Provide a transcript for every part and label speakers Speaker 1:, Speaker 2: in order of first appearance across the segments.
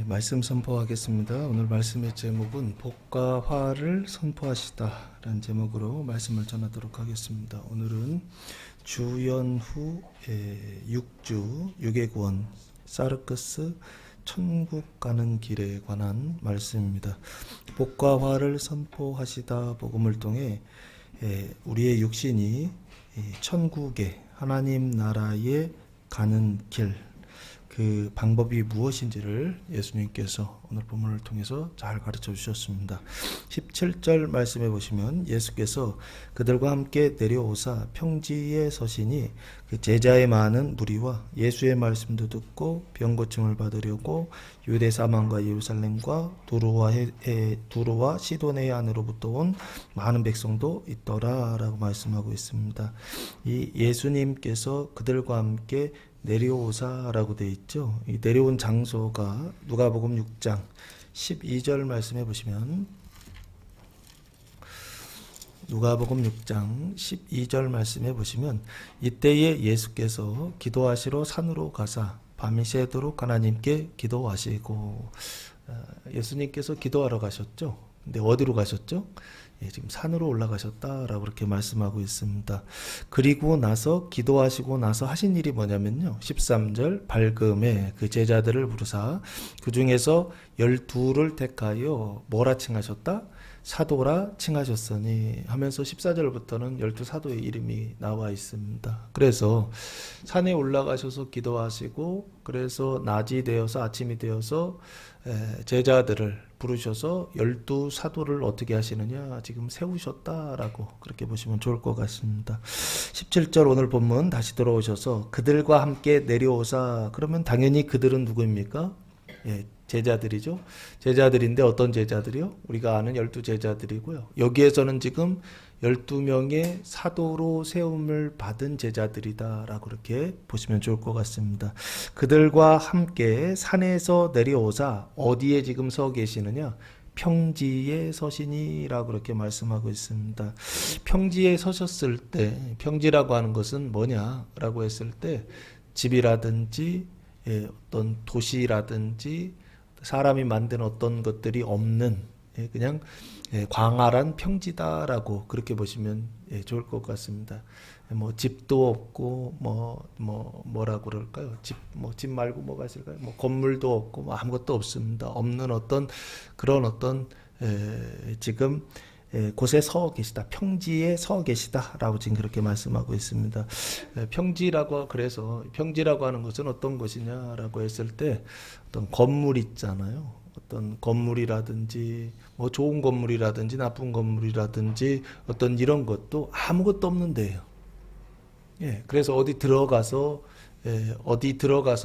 Speaker 1: 말씀 선포하겠습니다. 오늘 말씀의 제목은 복과 화를 선포하시다 라는 제목으로 말씀을 전하도록 하겠습니다. 오늘은 주연후 6주 6의 구원 사르크스 천국 가는 길에 관한 말씀입니다. 복과 화를 선포하시다 복음을 통해 우리의 육신이 천국에 하나님 나라에 가는 길, 그 방법이 무엇인지를 예수님께서 오늘 본문을 통해서 잘 가르쳐 주셨습니다. 17절 말씀해 보시면 예수께서 그들과 함께 내려오사 평지에 서시니 그 제자의 많은 무리와 예수의 말씀도 듣고 병 고침을 받으려고 유대 사망과 예루살렘과 두로와 시도네 안으로부터 온 많은 백성도 있더라 라고 말씀하고 있습니다. 이 예수님께서 그들과 함께 내려오사라고 되어 있죠. 이 내려온 장소가 누가복음 6장 12절 말씀해 보시면 누가복음 6장 12절 말씀해 보시면 이때에 예수께서 기도하시러 산으로 가사 밤이 새도록 하나님께 기도하시고, 예수님께서 기도하러 가셨죠. 근데 어디로 가셨죠? 지금 산으로 올라가셨다라고 그렇게 말씀하고 있습니다. 그리고 나서 기도하시고 나서 하신 일이 뭐냐면요. 13절 밝음에 그 제자들을 부르사 그 중에서 12를 택하여 뭐라 칭하셨다? 사도라 칭하셨으니 하면서 14절부터는 12사도의 이름이 나와 있습니다. 그래서 산에 올라가셔서 기도하시고 그래서 낮이 되어서 아침이 되어서 제자들을 부르셔서 12사도를 어떻게 하시느냐 지금 세우셨다라고 그렇게 보시면 좋을 것 같습니다. 17절 오늘 본문 다시 돌아오셔서 그들과 함께 내려오사, 그러면 당연히 그들은 누구입니까? 제자들이죠. 제자들인데 어떤 제자들이요? 우리가 아는 12제자들이고요. 여기에서는 지금 12명의 사도로 세움을 받은 제자들이다 라고 그렇게 보시면 좋을 것 같습니다. 그들과 함께 산에서 내려오사 어디에 지금 서 계시느냐? 평지에 서시니 라고 그렇게 말씀하고 있습니다. 평지에 서셨을 때, 평지라고 하는 것은 뭐냐 라고 했을 때 집이라든지 어떤 도시라든지 사람이 만든 어떤 것들이 없는 그냥 광활한 평지다라고 그렇게 보시면 좋을 것 같습니다. 뭐 집도 없고 뭐라고 그럴까요? 집 말고 뭐가 있을까요? 뭐 건물도 없고 뭐 아무것도 없습니다. 없는 어떤 그런 어떤 지금 곳에 서 계시다, 평지에 서 계시다라고 지금 그렇게 말씀하고 있습니다. 그래서 평지라고 하는 것은 어떤 것이냐라고 했을 때 어떤 건물 있잖아요. 어떤 건물이라든지 뭐 좋은 건물이라든지 나쁜 건물이라든지 어떤 이런 것도 아무것도 없는 데예요. 그래서 어디 들어가서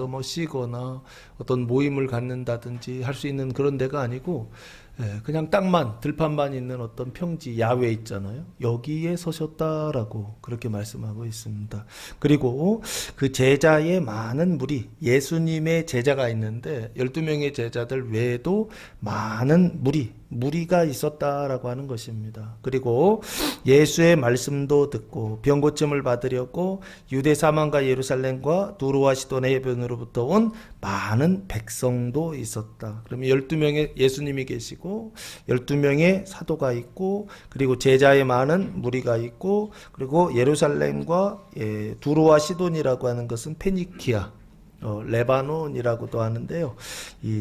Speaker 1: 뭐 쉬거나 어떤 모임을 갖는다든지 할 수 있는 그런 데가 아니고 그냥 땅만 들판만 있는 어떤 평지 야외 있잖아요. 여기에 서셨다라고 그렇게 말씀하고 있습니다. 그리고 그 제자의 많은 무리, 예수님의 제자가 있는데 12명의 제자들 외에도 많은 무리가 있었다라고 하는 것입니다. 그리고 예수의 말씀도 듣고 병 고침을 받으려고 유대 사망과 예루살렘과 두로와 시도네 해변으로부터 온 많은 백성도 있었다. 그러면 12명의 예수님이 계시고 12명의 사도가 있고 그리고 제자의 많은 무리가 있고 그리고 예루살렘과 두로와 시돈이라고 하는 것은 페니키아, 레바논이라고도 하는데요.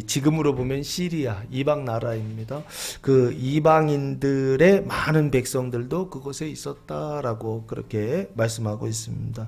Speaker 1: 지금으로 보면 시리아 이방 나라입니다. 그 이방인들의 많은 백성들도 그곳에 있었다라고 그렇게 말씀하고 있습니다.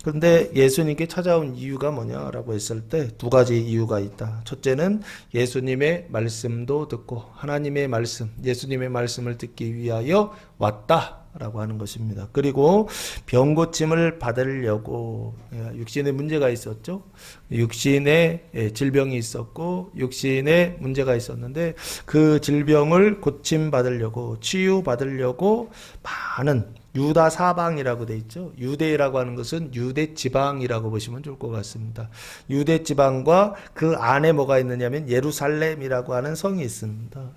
Speaker 1: 그런데 예수님께 찾아온 이유가 뭐냐라고 했을 때 두 가지 이유가 있다. 첫째는 예수님의 말씀도 듣고 하나님의 말씀, 예수님의 말씀을 듣기 위하여 왔다 라고 하는 것입니다. 그리고 병 고침을 받으려고, 육신에 문제가 있었죠. 육신에 질병이 있었고 육신에 문제가 있었는데 그 질병을 고침 받으려고, 치유 받으려고 많은 유다 사방이라고 돼 있죠. 유대라고 하는 것은 유대 지방이라고 보시면 좋을 것 같습니다. 유대 지방과 그 안에 뭐가 있느냐면 예루살렘이라고 하는 성이 있습니다.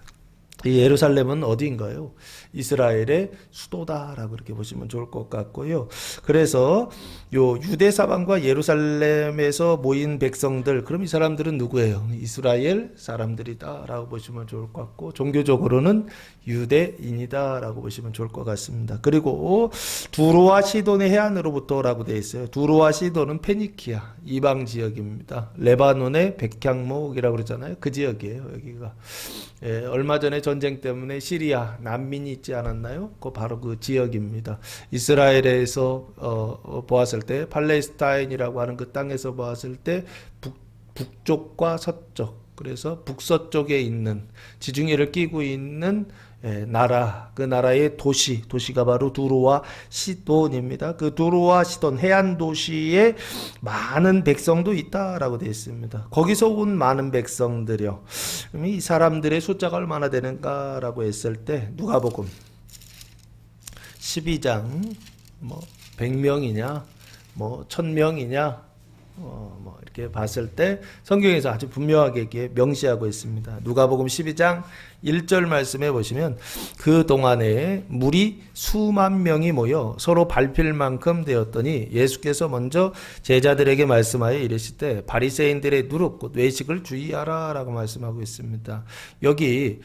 Speaker 1: 이 예루살렘은 어디인가요? 이스라엘의 수도다라고 이렇게 보시면 좋을 것 같고요. 그래서 요 유대 사방과 예루살렘에서 모인 백성들, 그럼 이 사람들은 누구예요? 이스라엘 사람들이다라고 보시면 좋을 것 같고, 종교적으로는 유대인이다라고 보시면 좋을 것 같습니다. 그리고 두로와 시돈의 해안으로부터라고 되어 있어요. 두로와 시돈은 페니키아 이방 지역입니다. 레바논의 백향목이라고 그러잖아요. 그 지역이에요. 여기가 얼마 전에 전쟁 때문에 시리아 난민이 있지 않았나요? 바로 그 지역입니다. 이스라엘에서 보았을 때, 팔레스타인이라고 하는 그 땅에서 보았을 때 북쪽과 서쪽, 그래서 북서쪽에 있는 지중해를 끼고 있는 나라, 그 나라의 도시가 바로 두로와 시돈입니다. 그 두로와 시돈 해안 도시에 많은 백성도 있다라고 되어 있습니다. 거기서 온 많은 백성들이요. 그럼 이 사람들의 숫자가 얼마나 되는가라고 했을 때, 누가복음 12장 100명이냐, 1000명이냐, 이렇게 봤을 때 성경에서 아주 분명하게 명시하고 있습니다. 누가복음 12장 1절 말씀해 보시면, 그 동안에 물이 수만 명이 모여 서로 밟힐 만큼 되었더니 예수께서 먼저 제자들에게 말씀하여 이르시되 바리새인들의 누룩 곧 외식을 주의하라라고 말씀하고 있습니다. 여기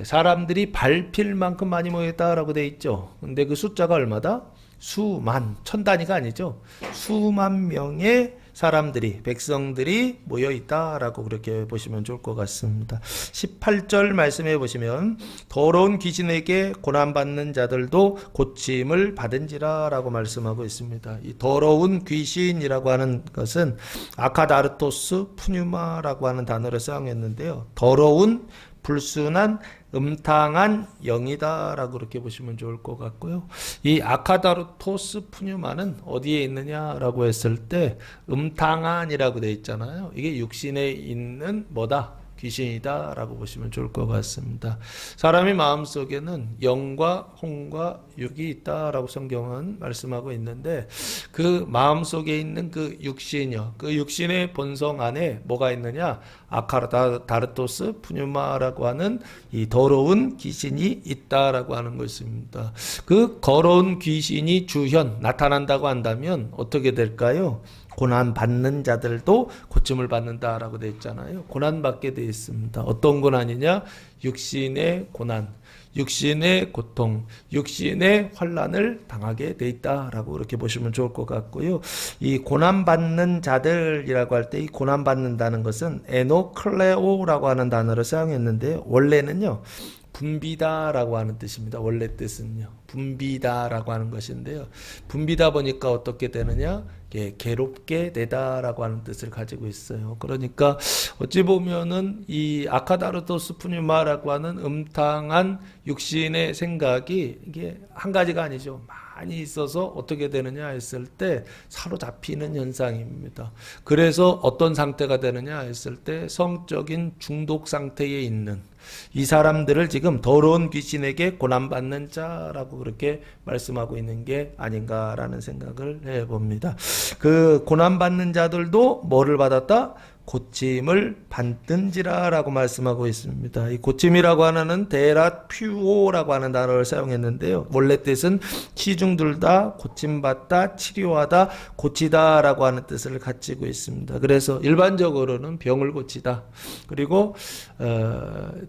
Speaker 1: 사람들이 밟힐 만큼 많이 모였다라고 되어 있죠. 근데 그 숫자가 얼마다? 수만, 천 단위가 아니죠. 수만 명의 사람들이, 백성들이 모여 있다라고 그렇게 보시면 좋을 것 같습니다. 18절 말씀해 보시면, 더러운 귀신에게 고난받는 자들도 고침을 받은지라라고 말씀하고 있습니다. 이 더러운 귀신이라고 하는 것은 아카다르토스 푸뉴마라고 하는 단어를 사용했는데요. 더러운, 불순한, 음탕한 영이다라고 그렇게 보시면 좋을 것 같고요. 이 아카다르토스 푸뉴마는 어디에 있느냐라고 했을 때, 음탕한이라고 되어 있잖아요. 이게 육신에 있는 뭐다? 귀신이다 라고 보시면 좋을 것 같습니다. 사람의 마음속에는 영과 혼과 육이 있다라고 성경은 말씀하고 있는데, 그 마음속에 있는 그 육신이요, 그 육신의 본성 안에 뭐가 있느냐? 아카다르토스 푸뉴마라고 하는 이 더러운 귀신이 있다라고 하는 것입니다. 그 더러운 귀신이 주현 나타난다고 한다면 어떻게 될까요? 고난 받는 자들도 고침을 받는다라고 되어 있잖아요. 고난 받게 되어 있습니다. 어떤 고난이냐? 육신의 고난, 육신의 고통, 육신의 환난을 당하게 돼 있다라고 이렇게 보시면 좋을 것 같고요. 이 고난 받는 자들이라고 할 때, 이 고난 받는다는 것은 에노클레오라고 하는 단어를 사용했는데, 원래는요 분비다라고 하는 뜻입니다. 원래 뜻은요 분비다라고 하는 것인데요, 분비다 보니까 어떻게 되느냐? 괴롭게 되다라고 하는 뜻을 가지고 있어요. 그러니까 어찌 보면은 이 아카다르토스 푸뉴마라고 하는 음탕한 육신의 생각이 이게 한 가지가 아니죠. 많이 있어서 어떻게 되느냐 했을 때 사로잡히는 현상입니다. 그래서 어떤 상태가 되느냐 했을 때 성적인 중독 상태에 있는 이 사람들을 지금 더러운 귀신에게 고난받는 자라고 그렇게 말씀하고 있는 게 아닌가라는 생각을 해봅니다. 그 고난받는 자들도 뭐를 받았다? 고침을 받든지라라고 말씀하고 있습니다. 이 고침이라고 하는 데라퓨오라고 하는 단어를 사용했는데요, 원래 뜻은 시중들다, 고침받다, 치료하다, 고치다라고 하는 뜻을 가지고 있습니다. 그래서 일반적으로는 병을 고치다. 그리고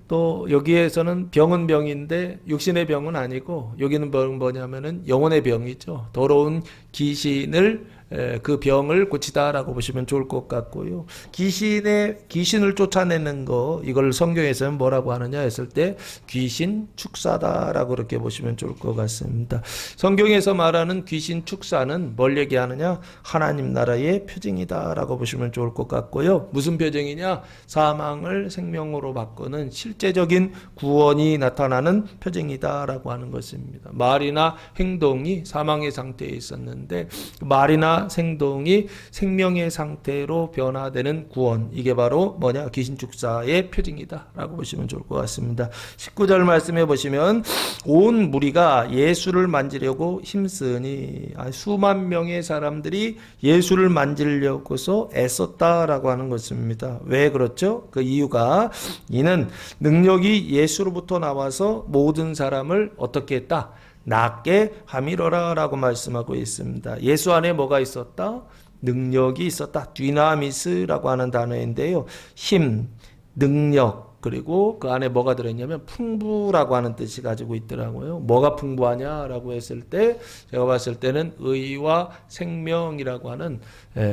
Speaker 1: 또 여기에서는 병은 병인데 육신의 병은 아니고, 여기는 뭐냐면은 영혼의 병이죠. 더러운 귀신을, 그 병을 고치다라고 보시면 좋을 것 같고요. 귀신을 쫓아내는 거, 이걸 성경에서는 뭐라고 하느냐 했을 때 귀신 축사다라고 그렇게 보시면 좋을 것 같습니다. 성경에서 말하는 귀신 축사는 뭘 얘기하느냐? 하나님 나라의 표징이다라고 보시면 좋을 것 같고요. 무슨 표징이냐? 사망을 생명으로 바꾸는 실제적인 구원이 나타나는 표징이다라고 하는 것입니다. 말이나 행동이 사망의 상태에 있었는데, 말이나 의와 생동이 생명의 상태로 변화되는 구원. 이게 바로 뭐냐? 귀신 축사의 표징이다 라고 보시면 좋을 것 같습니다. 19절 말씀해 보시면 온 무리가 예수를 만지려고 힘쓰니, 수만 명의 사람들이 예수를 만지려고서 애썼다라고 하는 것입니다. 왜 그렇죠? 그 이유가 이는 능력이 예수로부터 나와서 모든 사람을 어떻게 했다? 낫게 함이로라 라고 말씀하고 있습니다. 예수 안에 뭐가 있었다? 능력이 있었다. 디나미스라고 하는 단어인데요. 힘, 능력, 그리고 그 안에 뭐가 들어있냐면 풍부라고 하는 뜻이 가지고 있더라고요. 뭐가 풍부하냐라고 했을 때 제가 봤을 때는 의와 생명이라고 하는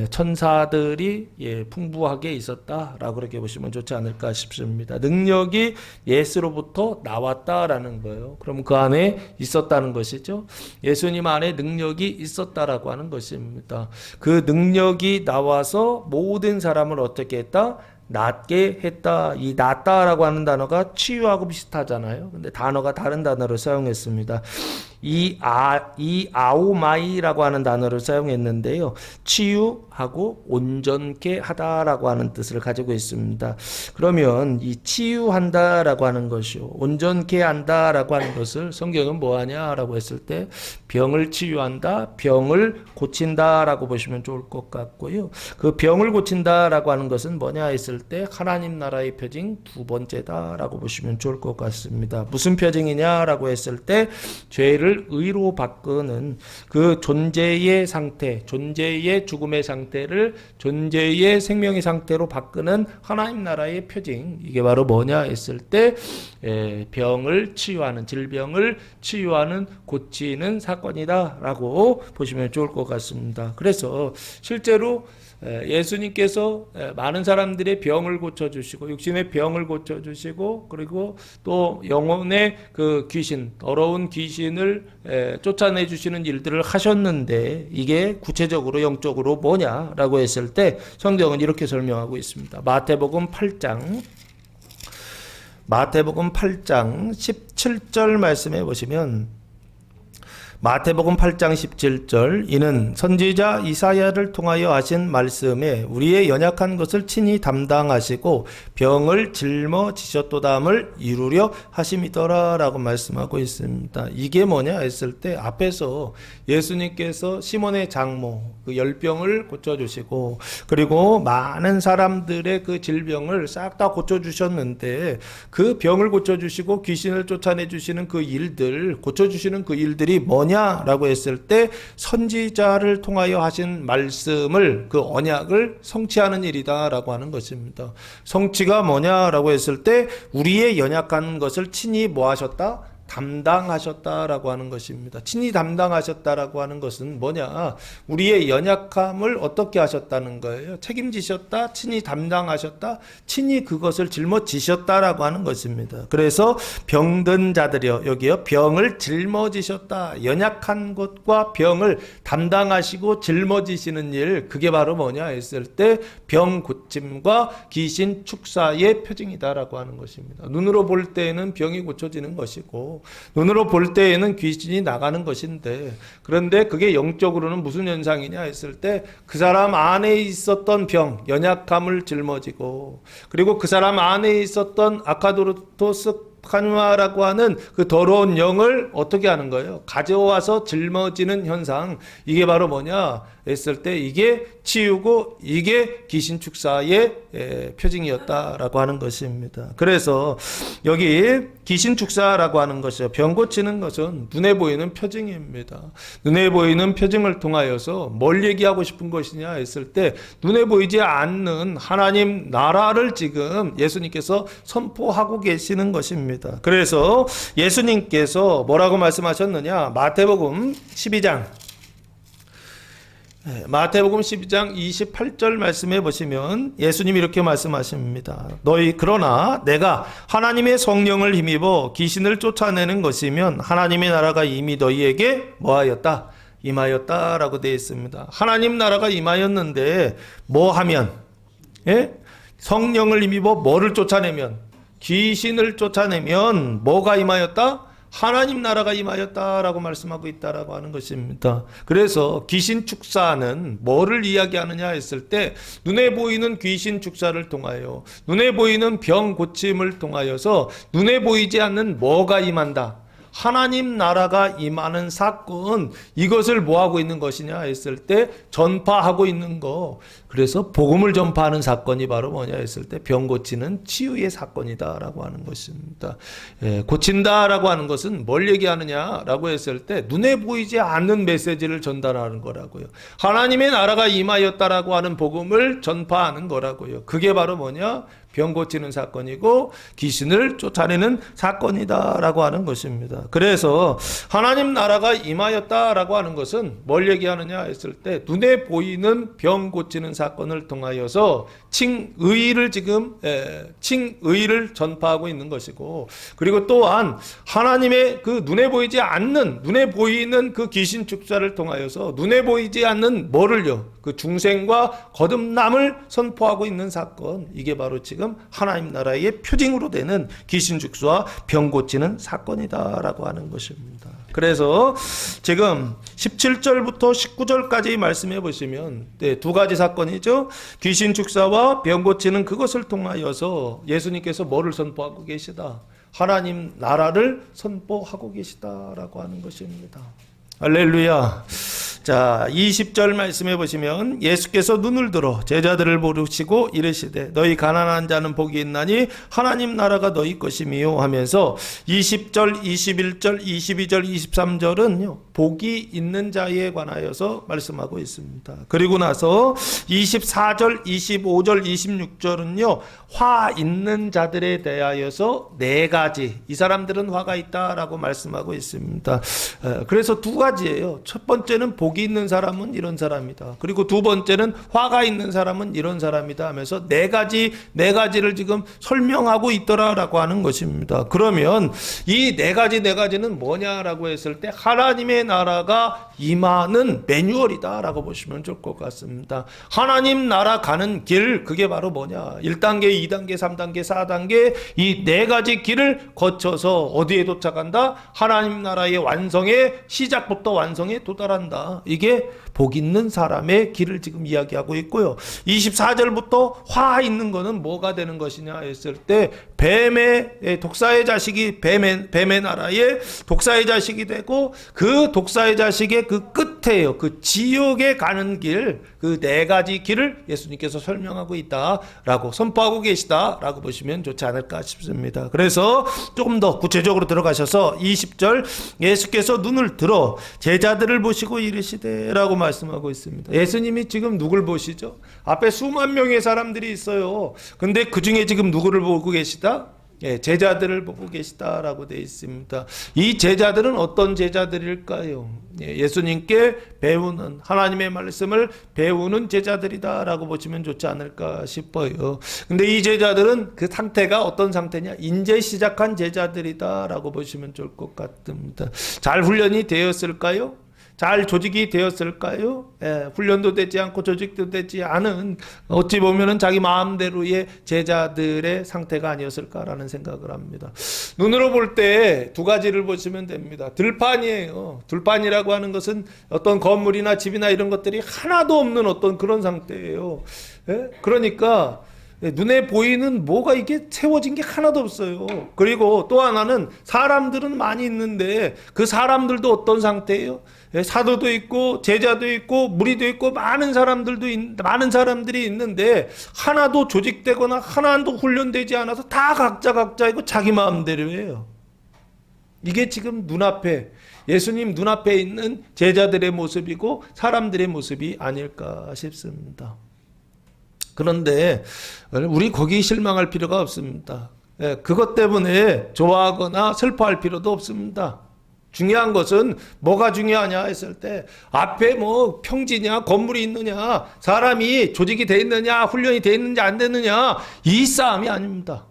Speaker 1: 천사들이 풍부하게 있었다라고 그렇게 보시면 좋지 않을까 싶습니다. 능력이 예수로부터 나왔다라는 거예요. 그럼 그 안에 있었다는 것이죠. 예수님 안에 능력이 있었다라고 하는 것입니다. 그 능력이 나와서 모든 사람을 어떻게 했다? 낫게 했다. 이 낫다라고 하는 단어가 치유하고 비슷하잖아요. 근데 단어가 다른 단어를 사용했습니다. 이 아오마이라고 하는 단어를 사용했는데요. 치유하고 온전케 하다라고 하는 뜻을 가지고 있습니다. 그러면 이 치유한다라고 하는 것이요, 온전케 한다라고 하는 것을 성경은 뭐하냐라고 했을 때 병을 치유한다, 병을 고친다라고 보시면 좋을 것 같고요. 그 병을 고친다라고 하는 것은 뭐냐 했을 때 하나님 나라의 표징 두 번째다라고 보시면 좋을 것 같습니다. 무슨 표징이냐라고 했을 때 죄를 의로 바꾸는 그 존재의 상태, 존재의 죽음의 상태를 존재의 생명의 상태로 바꾸는 하나님 나라의 표징, 이게 바로 뭐냐 했을 때 병을 치유하는, 질병을 치유하는, 고치는 사건이다 라고 보시면 좋을 것 같습니다. 그래서 실제로 예수님께서 많은 사람들의 병을 고쳐주시고 육신의 병을 고쳐주시고 그리고 또 영혼의 그 귀신, 더러운 귀신을 쫓아내주시는 일들을 하셨는데 이게 구체적으로 영적으로 뭐냐라고 했을 때 성경은 이렇게 설명하고 있습니다. 마태복음 8장 17절 말씀해 보시면 마태복음 8장 17절 이는 선지자 이사야를 통하여 하신 말씀에 우리의 연약한 것을 친히 담당하시고 병을 짊어지셨도다함을 이루려 하심이더라 라고 말씀하고 있습니다. 이게 뭐냐 했을 때 앞에서 예수님께서 시몬의 장모 그 열병을 고쳐주시고 그리고 많은 사람들의 그 질병을 싹 다 고쳐주셨는데 그 병을 고쳐주시고 귀신을 쫓아내주시는 그 일들, 고쳐주시는 그 일들이 뭐냐라고 했을 때 선지자를 통하여 하신 말씀을, 그 언약을 성취하는 일이다라고 하는 것입니다. 성취가 뭐냐라고 했을 때 우리의 연약한 것을 친히 뭐 하셨다? 담당하셨다라고 하는 것입니다. 친히 담당하셨다라고 하는 것은 뭐냐? 우리의 연약함을 어떻게 하셨다는 거예요? 책임지셨다, 친히 담당하셨다, 친히 그것을 짊어지셨다라고 하는 것입니다. 그래서 병든 자들이요, 여기요, 병을 짊어지셨다. 연약한 것과 병을 담당하시고 짊어지시는 일, 그게 바로 뭐냐 했을 때 병 고침과 귀신 축사의 표징이다라고 하는 것입니다. 눈으로 볼 때에는 병이 고쳐지는 것이고 눈으로 볼 때에는 귀신이 나가는 것인데, 그런데 그게 영적으로는 무슨 현상이냐 했을 때 그 사람 안에 있었던 병, 연약함을 짊어지고 그리고 그 사람 안에 있었던 아카도로토스 카누아라고 하는 그 더러운 영을 어떻게 하는 거예요? 가져와서 짊어지는 현상. 이게 바로 뭐냐 했을 때 이게 치유고 이게 귀신 축사의 표징이었다라고 하는 것입니다. 그래서 여기 귀신 축사라고 하는 것이요, 병 고치는 것은 눈에 보이는 표징입니다. 눈에 보이는 표징을 통하여서 뭘 얘기하고 싶은 것이냐 했을 때 눈에 보이지 않는 하나님 나라를 지금 예수님께서 선포하고 계시는 것입니다. 그래서 예수님께서 뭐라고 말씀하셨느냐? 마태복음 12장 28절 말씀해 보시면 예수님이 이렇게 말씀하십니다. 그러나 내가 하나님의 성령을 힘입어 귀신을 쫓아내는 것이면 하나님의 나라가 이미 너희에게 뭐하였다? 임하였다라고 되어 있습니다. 하나님 나라가 임하였는데 뭐 하면? 성령을 힘입어 뭐를 쫓아내면? 귀신을 쫓아내면 뭐가 임하였다? 하나님 나라가 임하였다라고 말씀하고 있다라고 하는 것입니다. 그래서 귀신 축사는 뭐를 이야기하느냐 했을 때 눈에 보이는 귀신 축사를 통하여 눈에 보이는 병 고침을 통하여서 눈에 보이지 않는 뭐가 임한다. 하나님 나라가 임하는 사건, 이것을 뭐하고 있는 것이냐 했을 때 전파하고 있는 거. 그래서 복음을 전파하는 사건이 바로 뭐냐 했을 때 병 고치는 치유의 사건이다라고 하는 것입니다. 고친다라고 하는 것은 뭘 얘기하느냐라고 했을 때 눈에 보이지 않는 메시지를 전달하는 거라고요. 하나님의 나라가 임하였다라고 하는 복음을 전파하는 거라고요. 그게 바로 뭐냐? 병 고치는 사건이고 귀신을 쫓아내는 사건이다라고 하는 것입니다. 그래서 하나님 나라가 임하였다라고 하는 것은 뭘 얘기하느냐 했을 때 눈에 보이는 병 고치는 사건을 통하여서 칭의를 칭의를 전파하고 있는 것이고, 그리고 또한 하나님의 그 눈에 보이지 않는 눈에 보이는 그 귀신 축사를 통하여서 눈에 보이지 않는 뭐를요? 그 중생과 거듭남을 선포하고 있는 사건, 이게 바로 지금 하나님 나라의 표징으로 되는 귀신 축사와 병 고치는 사건이다라고 하는 것입니다. 그래서 지금 17절부터 19절까지 말씀해 보시면 두 가지 사건이죠. 귀신 축사와 병 고치는 그것을 통하여서 예수님께서 뭐를 선포하고 계시다? 하나님 나라를 선포하고 계시다라고 하는 것입니다. 할렐루야. 자, 20절 말씀해 보시면 예수께서 눈을 들어 제자들을 부르시고 이르시되 너희 가난한 자는 복이 있나니 하나님 나라가 너희 것이미요 하면서 20절, 21절, 22절, 23절은요 복이 있는 자에 관하여서 말씀하고 있습니다. 그리고 나서 24절, 25절, 26절은요 화 있는 자들에 대하여서 네 가지, 이 사람들은 화가 있다라고 말씀하고 있습니다. 그래서 두 가지예요. 첫 번째는 복이 있는 사람은 이런 사람이다. 그리고 두 번째는 화가 있는 사람은 이런 사람이다 하면서 네 가지를 지금 설명하고 있더라라고 하는 것입니다. 그러면 이 네 가지는 뭐냐라고 했을 때 하나님의 나라가 임하는 매뉴얼이다라고 보시면 좋을 것 같습니다. 하나님 나라 가는 길, 그게 바로 뭐냐? 1단계, 2단계, 3단계, 4단계 이 네 가지 길을 거쳐서 어디에 도착한다? 하나님 나라의 완성의 시작부터 완성에 도달한다. 이게 복 있는 사람의 길을 지금 이야기하고 있고요. 24절부터 화 있는 거는 뭐가 되는 것이냐 했을 때 뱀의 독사의 자식이 뱀의 나라의 독사의 자식이 되고 그 독사의 자식의 그 끝에요. 그 지옥에 가는 길, 그 네 가지 길을 예수님께서 설명하고 있다라고 선포하고 계시다라고 보시면 좋지 않을까 싶습니다. 그래서 조금 더 구체적으로 들어가셔서 20절 예수께서 눈을 들어 제자들을 보시고 이르시되라고 말씀하고 있습니다. 예수님이 지금 누굴 보시죠? 앞에 수만 명의 사람들이 있어요. 근데 그 중에 지금 누구를 보고 계시다? 제자들을 보고 계시다라고 되어 있습니다. 이 제자들은 어떤 제자들일까요? 예수님께 배우는, 하나님의 말씀을 배우는 제자들이다라고 보시면 좋지 않을까 싶어요. 근데 이 제자들은 그 상태가 어떤 상태냐? 이제 시작한 제자들이다라고 보시면 좋을 것 같습니다. 잘 훈련이 되었을까요? 잘 조직이 되었을까요? 훈련도 되지 않고 조직도 되지 않은, 어찌 보면은 자기 마음대로의 제자들의 상태가 아니었을까라는 생각을 합니다. 눈으로 볼 때 두 가지를 보시면 됩니다. 들판이에요. 들판이라고 하는 것은 어떤 건물이나 집이나 이런 것들이 하나도 없는 어떤 그런 상태예요. 그러니까 눈에 보이는 뭐가 이게 세워진 게 하나도 없어요. 그리고 또 하나는 사람들은 많이 있는데 그 사람들도 어떤 상태예요? 사도도 있고 제자도 있고 무리도 있고 많은 사람들이 있는데 하나도 조직되거나 하나도 훈련되지 않아서 다 각자이고 자기 마음대로 해요. 이게 지금 눈앞에, 예수님 눈앞에 있는 제자들의 모습이고 사람들의 모습이 아닐까 싶습니다. 그런데 우리 거기 실망할 필요가 없습니다. 그것 때문에 좋아하거나 슬퍼할 필요도 없습니다. 중요한 것은 뭐가 중요하냐 했을 때 앞에 뭐 평지냐 건물이 있느냐 사람이 조직이 돼 있느냐 훈련이 돼 있느냐 안 되느냐 이 싸움이 아닙니다.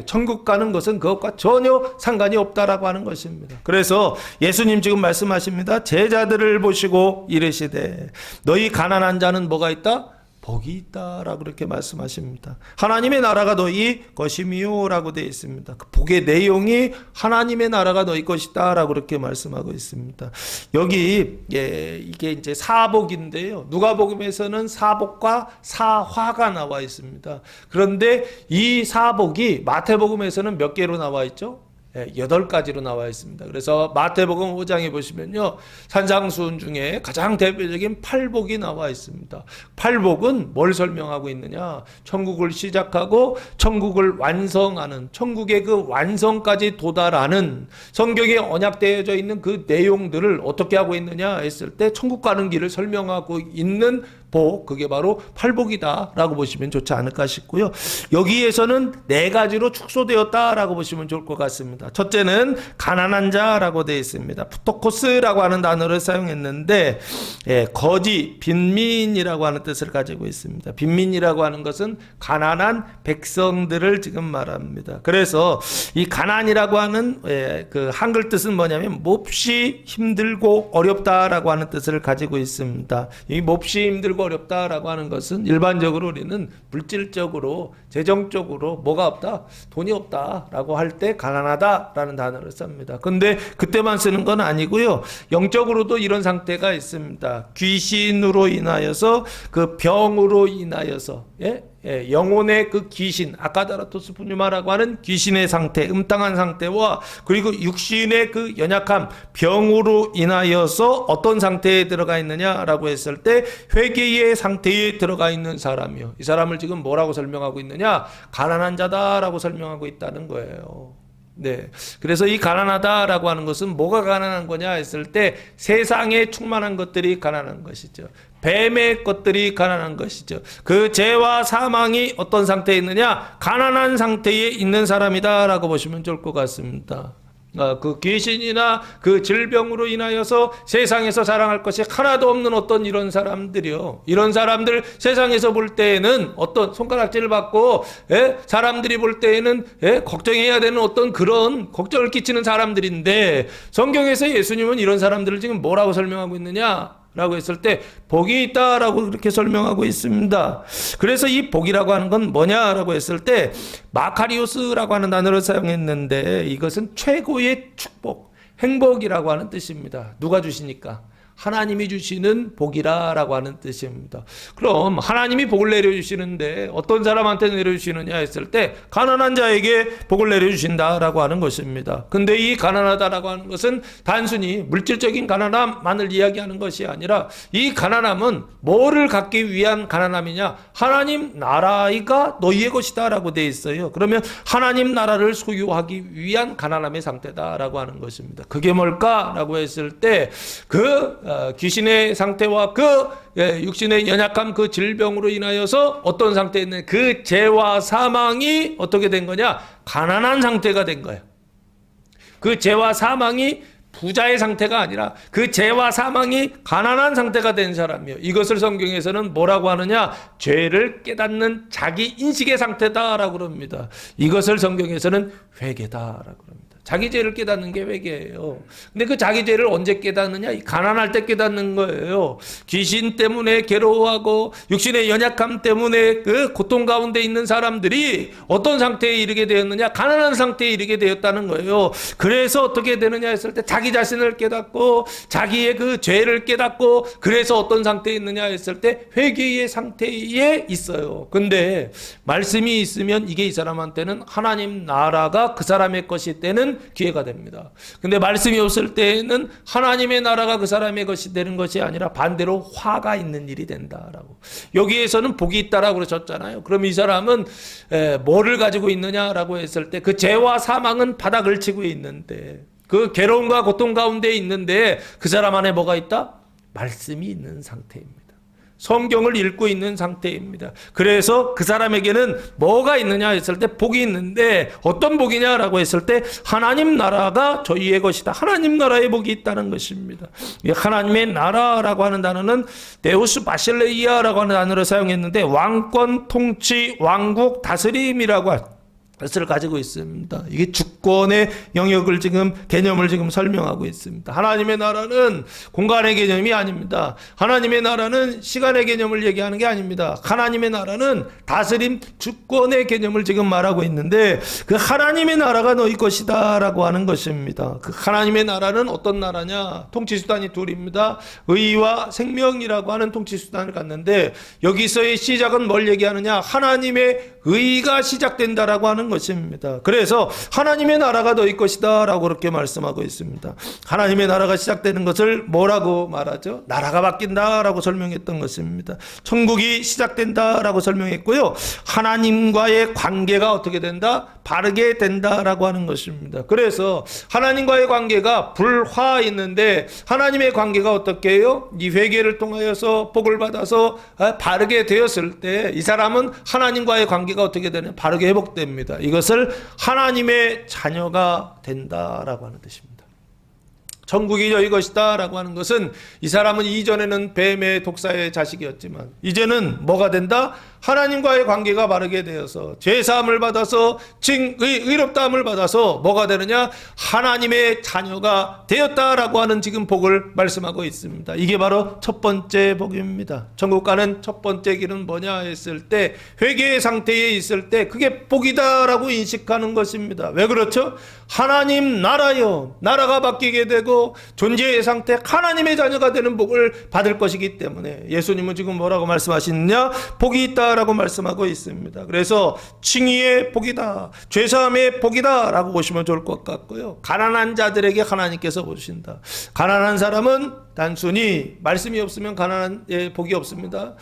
Speaker 1: 천국 가는 것은 그것과 전혀 상관이 없다라고 하는 것입니다. 그래서 예수님 지금 말씀하십니다. 제자들을 보시고 이르시되 너희 가난한 자는 뭐가 있다? 복이 있다라고 그렇게 말씀하십니다. 하나님의 나라가 너희 것이미요 라고 되어 있습니다. 그 복의 내용이 하나님의 나라가 너희 것이다 라고 그렇게 말씀하고 있습니다. 여기 이게 이제 사복인데요. 누가복음에서는 사복과 사화가 나와 있습니다. 그런데 이 사복이 마태복음에서는 몇 개로 나와 있죠? 8가지로 나와 있습니다. 그래서 마태복음 5장에 보시면요, 산상수훈 중에 가장 대표적인 팔복이 나와 있습니다. 팔복은 뭘 설명하고 있느냐? 천국을 시작하고 천국을 완성하는, 천국의 그 완성까지 도달하는 성경에 언약되어져 있는 그 내용들을 어떻게 하고 있느냐 했을 때 천국 가는 길을 설명하고 있는 복, 그게 바로 팔복이다 라고 보시면 좋지 않을까 싶고요. 여기에서는 4가지로 축소되었다 라고 보시면 좋을 것 같습니다. 첫째는 가난한 자라고 되어 있습니다. 푸토코스라고 하는 단어를 사용했는데 거지, 빈민이라고 하는 뜻을 가지고 있습니다. 빈민이라고 하는 것은 가난한 백성들을 지금 말합니다. 그래서 이 가난이라고 하는 그 한글 뜻은 뭐냐면 몹시 힘들고 어렵다라고 하는 뜻을 가지고 있습니다. 이 몹시 힘들고 어렵다라고 하는 것은 일반적으로 우리는 물질적으로, 재정적으로 뭐가 없다? 돈이 없다라고 할 때 가난하다라는 단어를 씁니다. 근데 그때만 쓰는 건 아니고요. 영적으로도 이런 상태가 있습니다. 귀신으로 인하여서, 그 병으로 인하여서, 영혼의 그 귀신, 아카다라토스 푸뉴마라고 하는 귀신의 상태, 음탕한 상태와 그리고 육신의 그 연약함, 병으로 인하여서 어떤 상태에 들어가 있느냐라고 했을 때 회개의 상태에 들어가 있는 사람이요. 이 사람을 지금 뭐라고 설명하고 있느냐? 가난한 자다라고 설명하고 있다는 거예요. 네. 그래서 이 가난하다라고 하는 것은 뭐가 가난한 거냐 했을 때 세상에 충만한 것들이 가난한 것이죠. 뱀의 것들이 가난한 것이죠. 그 죄와 사망이 어떤 상태에 있느냐? 가난한 상태에 있는 사람이다라고 보시면 좋을 것 같습니다. 그 귀신이나 그 질병으로 인하여서 세상에서 자랑할 것이 하나도 없는 어떤 이런 사람들이요. 이런 사람들 세상에서 볼 때에는 어떤 손가락질을 받고 사람들이 볼 때에는 걱정해야 되는 어떤 그런 걱정을 끼치는 사람들인데 성경에서 예수님은 이런 사람들을 지금 뭐라고 설명하고 있느냐? 라고 했을 때 복이 있다라고 그렇게 설명하고 있습니다. 그래서 이 복이라고 하는 건 뭐냐라고 했을 때 마카리오스라고 하는 단어를 사용했는데 이것은 최고의 축복, 행복이라고 하는 뜻입니다. 누가 주시니까? 하나님이 주시는 복이라고 하는 뜻입니다. 그럼 하나님이 복을 내려주시는데 어떤 사람한테 내려주시느냐 했을 때 가난한 자에게 복을 내려주신다라고 하는 것입니다. 근데 이 가난하다라고 하는 것은 단순히 물질적인 가난함만을 이야기하는 것이 아니라 이 가난함은 뭐를 갖기 위한 가난함이냐? 하나님 나라가 너희의 것이다라고 되어 있어요. 그러면 하나님 나라를 소유하기 위한 가난함의 상태다라고 하는 것입니다. 그게 뭘까라고 했을 때 귀신의 상태와 그 육신의 연약함, 그 질병으로 인하여서 어떤 상태에 있는 그 죄와 사망이 어떻게 된 거냐? 가난한 상태가 된 거예요. 그 죄와 사망이 부자의 상태가 아니라 그 죄와 사망이 가난한 상태가 된 사람이에요. 이것을 성경에서는 뭐라고 하느냐? 죄를 깨닫는 자기 인식의 상태다라고 그럽니다. 이것을 성경에서는 회개다라고 그럽니다. 자기 죄를 깨닫는 게 회개예요. 근데 그 자기 죄를 언제 깨닫느냐? 가난할 때 깨닫는 거예요. 귀신 때문에 괴로워하고 육신의 연약함 때문에 그 고통 가운데 있는 사람들이 어떤 상태에 이르게 되었느냐? 가난한 상태에 이르게 되었다는 거예요. 그래서 어떻게 되느냐 했을 때 자기 자신을 깨닫고 자기의 그 죄를 깨닫고 그래서 어떤 상태에 있느냐 했을 때 회개의 상태에 있어요. 근데 말씀이 있으면 이게 이 사람한테는 하나님 나라가 그 사람의 것이 되는 기회가 됩니다. 근데 말씀이 없을 때에는 하나님의 나라가 그 사람의 것이 되는 것이 아니라 반대로 화가 있는 일이 된다라고. 여기에서는 복이 있다라고 그러셨잖아요. 그럼 이 사람은 뭐를 가지고 있느냐라고 했을 때 그 죄와 사망은 바닥을 치고 있는데 그 괴로움과 고통 가운데 있는데 그 사람 안에 뭐가 있다? 말씀이 있는 상태입니다. 성경을 읽고 있는 상태입니다. 그래서 그 사람에게는 뭐가 있느냐 했을 때 복이 있는데 어떤 복이냐라고 했을 때 하나님 나라가 저희의 것이다. 하나님 나라의 복이 있다는 것입니다. 하나님의 나라라고 하는 단어는 데우스 바실레이아라고 하는 단어를 사용했는데 왕권, 통치, 왕국, 다스림이라고 것을 가지고 있습니다. 이게 주권의 영역을 개념을 설명하고 있습니다. 하나님의 나라는 공간의 개념이 아닙니다. 하나님의 나라는 시간의 개념을 얘기하는 게 아닙니다. 하나님의 나라는 다스림, 주권의 개념을 말하고 있는데, 그 하나님의 나라가 너희 것이다 라고 하는 것입니다. 그 하나님의 나라는 어떤 나라냐? 통치수단이 둘입니다. 의와 생명이라고 하는 통치수단을 갖는데, 여기서의 시작은 뭘 얘기하느냐? 하나님의 의가 시작된다라고 하는 것입니다. 그래서 하나님의 나라가 너희 것이다 라고 그렇게 말씀하고 있습니다. 하나님의 나라가 시작되는 것을 뭐라고 말하죠? 나라가 바뀐다 라고 설명했던 것입니다. 천국이 시작된다 라고 설명했고요. 하나님과의 관계가 어떻게 된다? 바르게 된다 라고 하는 것입니다. 그래서 하나님과의 관계가 불화 있는데, 하나님의 관계가 어떻게 해요? 이 회개를 통하여서 복을 받아서 바르게 되었을 때 이 사람은 하나님과의 관계가 어떻게 되냐? 바르게 회복됩니다. 이것을 하나님의 자녀가 된다라고 하는 뜻입니다. 천국이 너희 것이다 라고 하는 것은, 이 사람은 이전에는 뱀의 독사의 자식이었지만 이제는 뭐가 된다? 하나님과의 관계가 바르게 되어서 죄사함을 받아서 의롭다함을 받아서 뭐가 되느냐? 하나님의 자녀가 되었다라고 하는 복을 말씀하고 있습니다. 이게 바로 첫 번째 복입니다. 천국 가는 첫 번째 길은 뭐냐 했을 때, 회개의 상태에 있을 때 그게 복이다라고 인식하는 것입니다. 왜 그렇죠? 하나님 나라요, 나라가 바뀌게 되고 존재의 상태, 하나님의 자녀가 되는 복을 받을 것이기 때문에 예수님은 뭐라고 말씀하시느냐? 복이 있다 라고 말씀하고 있습니다. 그래서 칭의의 복이다, 죄사함의 복이다 라고 보시면 좋을 것 같고요. 가난한 자들에게 하나님께서 보신다. 가난한 사람은 단순히 말씀이 없으면 가난한 복이 없습니다.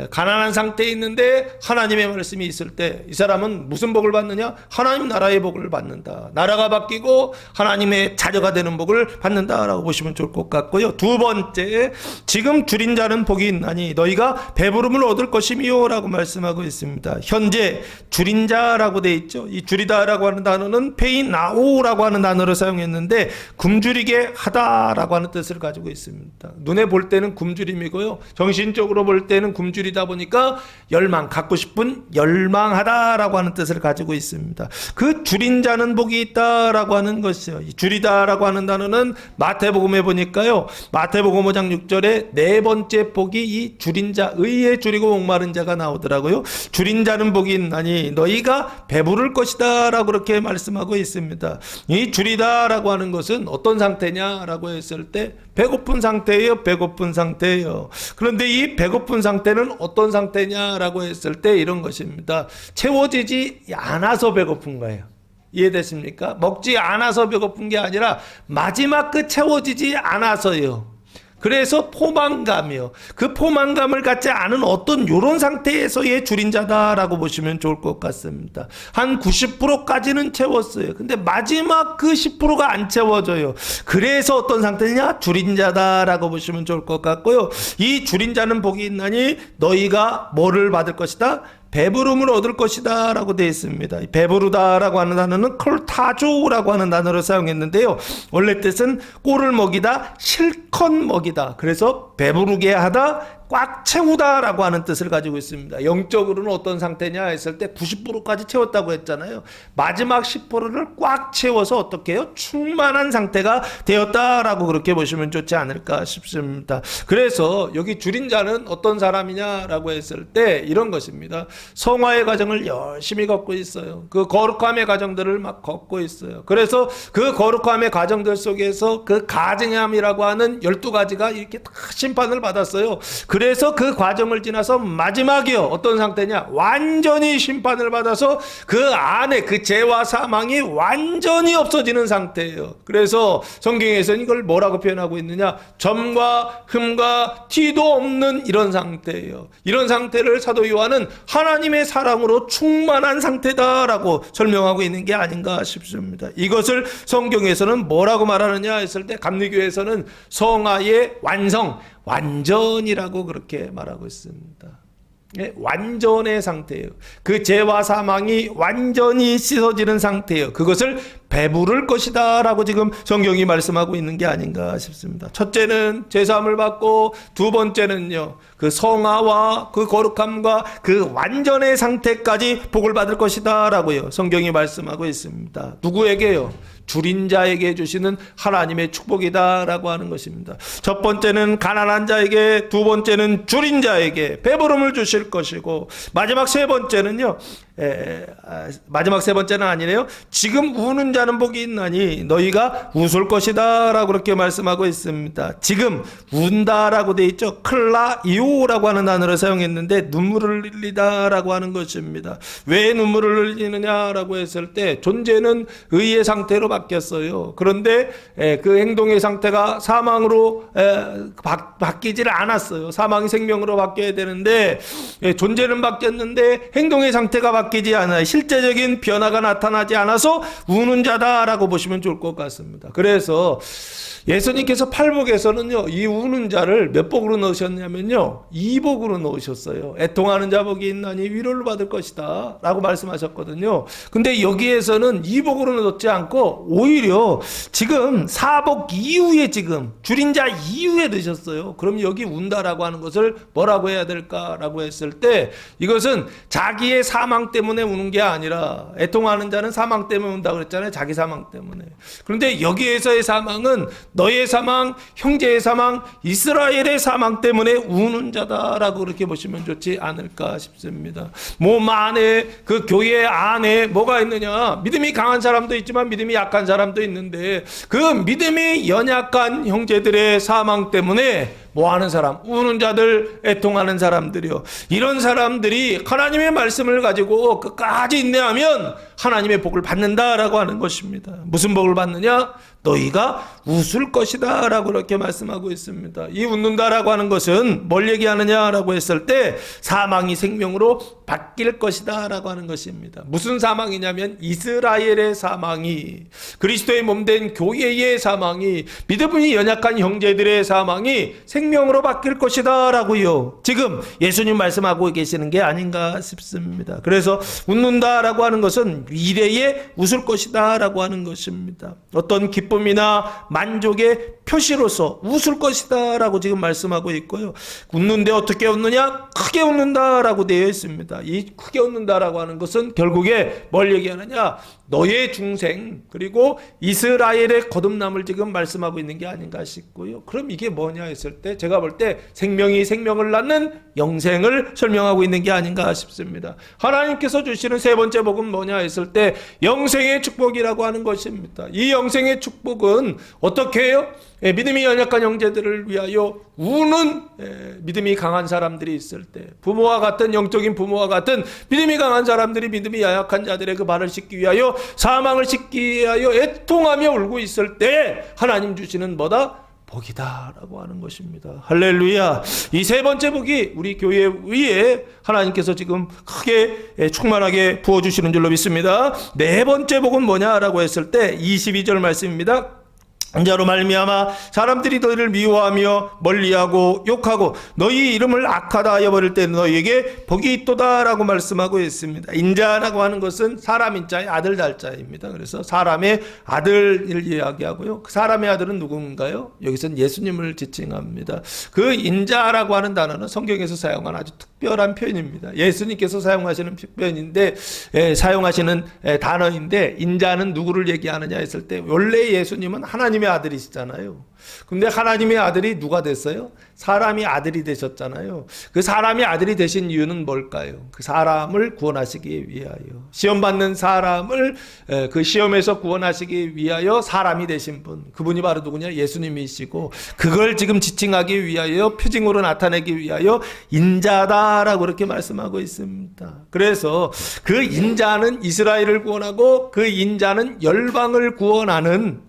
Speaker 1: 가난한 상태에 있는데 하나님의 말씀이 있을 때 이 사람은 무슨 복을 받느냐? 하나님 나라의 복을 받는다. 나라가 바뀌고 하나님의 자녀가 되는 복을 받는다라고 보시면 좋을 것 같고요. 두 번째, 지금 줄인 자는 복이 있나니 너희가 배부름을 얻을 것이미요 라고 말씀하고 있습니다. 현재 줄인 자라고 되어 있죠. 이 줄이다라고 하는 단어는 페이나오라고 하는 단어를 사용했는데, 굶주리게 하다라고 하는 뜻을 가지고 있습니다. 눈에 볼 때는 굶주림이고요, 정신적으로 볼 때는 굶주리다 보니까 열망, 갖고 싶은 열망하다라고 하는 뜻을 가지고 있습니다. 그 줄인 자는 복이 있다라고 하는 것이요. 이 줄이다라고 하는 단어는 마태복음에 보니까요, 마태복음 5장 6절에 네 번째 복이 이 줄인 자, 의에 줄이고 목마른 자가 나오더라고요. 줄인 자는 복이 있나니 너희가 배부를 것이다 라고 그렇게 말씀하고 있습니다. 이 줄이다라고 하는 것은 어떤 상태냐라고 했을 때 배고픈 상태예요. 배고픈 상태예요. 그런데 이 배고픈 상태는 어떤 상태냐라고 했을 때 이런 것입니다. 채워지지 않아서 배고픈 거예요. 이해됐습니까? 먹지 않아서 배고픈 게 아니라 마지막 채워지지 않아서요. 그래서 포만감이요. 그 포만감을 갖지 않은 어떤 요런 상태에서의 줄인 자다라고 보시면 좋을 것 같습니다. 한 90%까지는 채웠어요. 근데 마지막 그 10%가 안 채워져요. 그래서 어떤 상태냐? 줄인 자다라고 보시면 좋을 것 같고요. 이 줄인 자는 복이 있나니 너희가 뭐를 받을 것이다? 배부름을 얻을 것이다 라고 되어 있습니다. 배부르다 라고 하는 단어는 콜타조라고 하는 단어를 사용했는데요, 원래 뜻은 꼴을 먹이다, 실컷 먹이다. 그래서 배부르게 하다, 꽉 채우다 라고 하는 뜻을 가지고 있습니다. 영적으로는 어떤 상태냐 했을 때 90%까지 채웠다고 했잖아요. 마지막 10%를 꽉 채워서 어떻게 해요? 충만한 상태가 되었다라고 그렇게 보시면 좋지 않을까 싶습니다. 그래서 여기 줄인 자는 어떤 사람이냐라고 했을 때 이런 것입니다. 성화의 과정을 열심히 걷고 있어요. 그 거룩함의 과정들을 막 걷고 있어요. 그래서 그 거룩함의 과정들 속에서 그 가증함이라고 하는 12가지가 이렇게 다 심판을 받았어요. 그래서 그 과정을 지나서 마지막이요, 어떤 상태냐? 완전히 심판을 받아서 그 안에 그 죄와 사망이 완전히 없어지는 상태예요. 그래서 성경에서는 이걸 뭐라고 표현하고 있느냐? 점과 흠과 티도 없는 이런 상태예요. 이런 상태를 사도 요한은 하나님의 사랑으로 충만한 상태다라고 설명하고 있는 게 아닌가 싶습니다. 이것을 성경에서는 뭐라고 말하느냐 했을 때, 감리교에서는 성화의 완성, 완전이라고 그렇게 말하고 있습니다. 완전의 상태예요. 그 죄와 사망이 완전히 씻어지는 상태예요. 그것을 배부를 것이다 라고 지금 성경이 말씀하고 있는 게 아닌가 싶습니다. 첫째는 제사함을 받고, 두 번째는요 그 성화와 그 거룩함과 그 완전의 상태까지 복을 받을 것이다 라고요 성경이 말씀하고 있습니다. 누구에게요? 줄인 자에게 주시는 하나님의 축복이다 라고 하는 것입니다. 첫 번째는 가난한 자에게, 두 번째는 줄인 자에게 배부름을 주실 것이고, 마지막 세 번째는요, 마지막 세 번째는 아니네요. 지금 우는 자는 복이 있나니 너희가 웃을 것이다 라고 그렇게 말씀하고 있습니다. 지금 운다 라고 되어 있죠. 클라이오라고 하는 단어를 사용했는데 눈물을 흘리다 라고 하는 것입니다. 왜 눈물을 흘리느냐 라고 했을 때, 존재는 의의 상태로 바뀌었어요. 그런데 그 행동의 상태가 사망으로 바뀌지를 않았어요. 사망이 생명으로 바뀌어야 되는데 존재는 바뀌었는데 행동의 상태가 바뀌지 않아요. 실제적인 변화가 나타나지 않아서 우는 자다라고 보시면 좋을 것 같습니다. 그래서 예수님께서 팔복에서는요 이 우는 자를 몇 복으로 넣으셨냐면요 2복으로 넣으셨어요. 애통하는 자 복이 있나니 위로를 받을 것이다 라고 말씀하셨거든요. 근데 여기에서는 2복으로 넣지 않고 오히려 지금 4복 이후에, 지금 줄인 자 이후에 넣으셨어요. 그럼 여기 운다라고 하는 것을 뭐라고 해야 될까라고 했을 때, 이것은 자기의 사망 때문에 우는 게 아니라, 애통하는 자는 사망 때문에 운다 그랬잖아요. 자기 사망 때문에. 그런데 여기에서의 사망은 너의 사망, 형제의 사망, 이스라엘의 사망 때문에 우는 자다라고 그렇게 보시면 좋지 않을까 싶습니다. 몸 안에, 그 교회 안에 뭐가 있느냐? 믿음이 강한 사람도 있지만 믿음이 약한 사람도 있는데, 그 믿음이 연약한 형제들의 사망 때문에 뭐 하는 사람? 우는 자들, 애통하는 사람들이요. 이런 사람들이 하나님의 말씀을 가지고 끝까지 인내하면 하나님의 복을 받는다라고 하는 것입니다. 무슨 복을 받느냐? 너희가 웃을 것이다 라고 이렇게 말씀하고 있습니다. 이 웃는다라고 하는 것은 뭘 얘기하느냐라고 했을 때, 사망이 생명으로 바뀔 것이다 라고 하는 것입니다. 무슨 사망이냐면 이스라엘의 사망이, 그리스도의 몸된 교회의 사망이, 믿음이 연약한 형제들의 사망이 생명으로 바뀔 것이다 라고요 지금 예수님 말씀하고 계시는 게 아닌가 싶습니다. 그래서 웃는다라고 하는 것은 미래에 웃을 것이다 라고 하는 것입니다. 어떤 기쁨이나 만족의 표시로서 웃을 것이다 라고 지금 말씀하고 있고요. 웃는데 어떻게 웃느냐? 크게 웃는다 라고 되어 있습니다. 이 크게 웃는다 라고 하는 것은 결국에 뭘 얘기하느냐? 너의 중생, 그리고 이스라엘의 거듭남을 지금 말씀하고 있는 게 아닌가 싶고요. 그럼 이게 뭐냐 했을 때, 제가 볼 때 생명이 생명을 낳는 영생을 설명하고 있는 게 아닌가 싶습니다. 하나님께서 주시는 세 번째 복은 뭐냐 했을 때, 영생의 축복이라고 하는 것입니다. 이 영생의 축복은 어떻게 해요? 믿음이 연약한 형제들을 위하여 우는 믿음이 강한 사람들이 있을 때, 부모와 같은, 영적인 부모와 같은 믿음이 강한 사람들이 믿음이 연약한 자들의 그 발을 씻기 위하여, 사망을 씻기 위하여 애통하며 울고 있을 때 하나님 주시는 뭐다? 복이다 라고 하는 것입니다. 할렐루야. 이 세 번째 복이 우리 교회 위에 하나님께서 지금 크게 충만하게 부어주시는 줄로 믿습니다. 네 번째 복은 뭐냐라고 했을 때 22절 말씀입니다. 인자로 말미암아 사람들이 너희를 미워하며 멀리하고 욕하고 너희 이름을 악하다 하여 버릴 때 너희에게 복이 있도다 라고 말씀하고 있습니다. 인자라고 하는 것은 사람 인자의 아들 달자입니다. 그래서 사람의 아들을 이야기하고요. 그 사람의 아들은 누군가요? 여기서는 예수님을 지칭합니다. 그 인자라고 하는 단어는 성경에서 사용한 아주 특별한 표현입니다. 예수님께서 사용하시는 표현인데, 사용하시는 단어인데, 인자는 누구를 얘기하느냐 했을 때, 원래 예수님은 하나님의 아들이시잖아요. 근데 하나님의 아들이 누가 됐어요? 사람이 아들이 되셨잖아요. 그 사람이 아들이 되신 이유는 뭘까요? 그 사람을 구원하시기 위하여, 시험 받는 사람을 그 시험에서 구원하시기 위하여 사람이 되신 분, 그분이 바로 누구냐? 예수님이시고, 그걸 지금 지칭하기 위하여, 표징으로 나타내기 위하여 인자다라고 그렇게 말씀하고 있습니다. 그래서 그 인자는 이스라엘을 구원하고 그 인자는 열방을 구원하는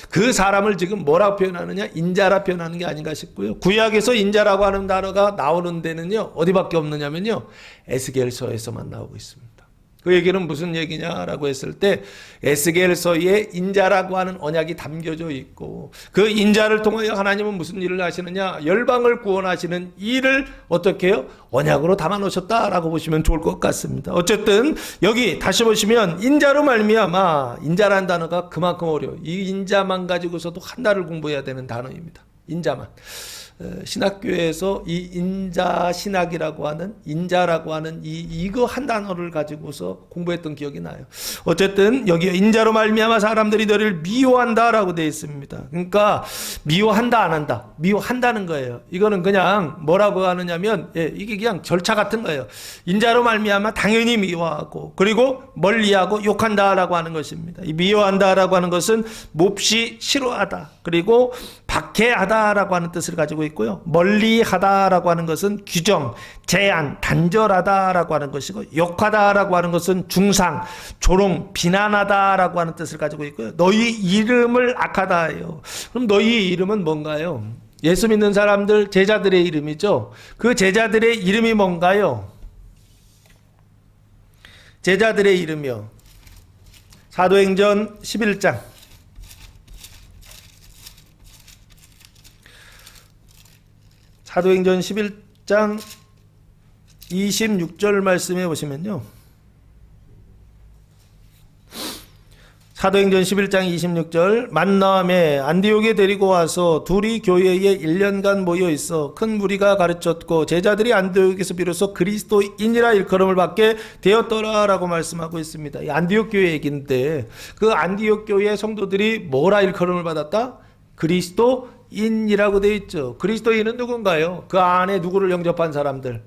Speaker 1: 그 사람을 지금 뭐라고 표현하느냐? 인자라 표현하는 게 아닌가 싶고요. 구약에서 인자라고 하는 단어가 나오는 데는요 어디밖에 없느냐면요 에스겔서에서만 나오고 있습니다. 그 얘기는 무슨 얘기냐라고 했을 때 에스겔서에 인자라고 하는 언약이 담겨져 있고 그 인자를 통하여 하나님은 무슨 일을 하시느냐, 열방을 구원하시는 일을 어떻게 해요? 언약으로 담아 놓으셨다라고 보시면 좋을 것 같습니다. 어쨌든 여기 다시 보시면 인자로 말미암아, 인자라는 단어가 그만큼 어려워요. 이 인자만 가지고서도 한 달을 공부해야 되는 단어입니다. 인자만. 신학교에서 이 인자 신학이라고 하는, 인자라고 하는 이거 한 단어를 가지고서 공부했던 기억이 나요. 어쨌든 여기 인자로 말미암아 사람들이 너를 미워한다라고 되어 있습니다. 그러니까 미워한다 안 한다, 미워한다는 거예요. 이거는 그냥 뭐라고 하느냐면 이게 그냥 절차 같은 거예요. 인자로 말미암아 당연히 미워하고 그리고 멀리하고 욕한다라고 하는 것입니다. 이 미워한다라고 하는 것은 몹시 싫어하다, 그리고 박해하다라고 하는 뜻을 가지고 있고요. 멀리하다라고 하는 것은 규정, 제한, 단절하다라고 하는 것이고, 욕하다라고 하는 것은 중상, 조롱, 비난하다라고 하는 뜻을 가지고 있고요. 너희 이름을 악하다예요. 그럼 너희 이름은 뭔가요? 예수 믿는 사람들, 제자들의 이름이죠. 그 제자들의 이름이 뭔가요? 제자들의 이름이요. 사도행전 11장. 사도행전 11장 26절 말씀해 보시면요. 사도행전 11장 26절, 만나함에 안디옥에 데리고 와서 둘이 교회에 1년간 모여 있어 큰 무리가 가르쳤고 제자들이 안디옥에서 비로소 그리스도인이라 일컬음을 받게 되었더라라고 말씀하고 있습니다. 이 안디옥 교회 얘기인데 그 안디옥 교회 성도들이 뭐라 일컬음을 받았다? 그리스도인이라고 되어 있죠. 그리스도인은 누군가요? 그 안에 누구를 영접한 사람들,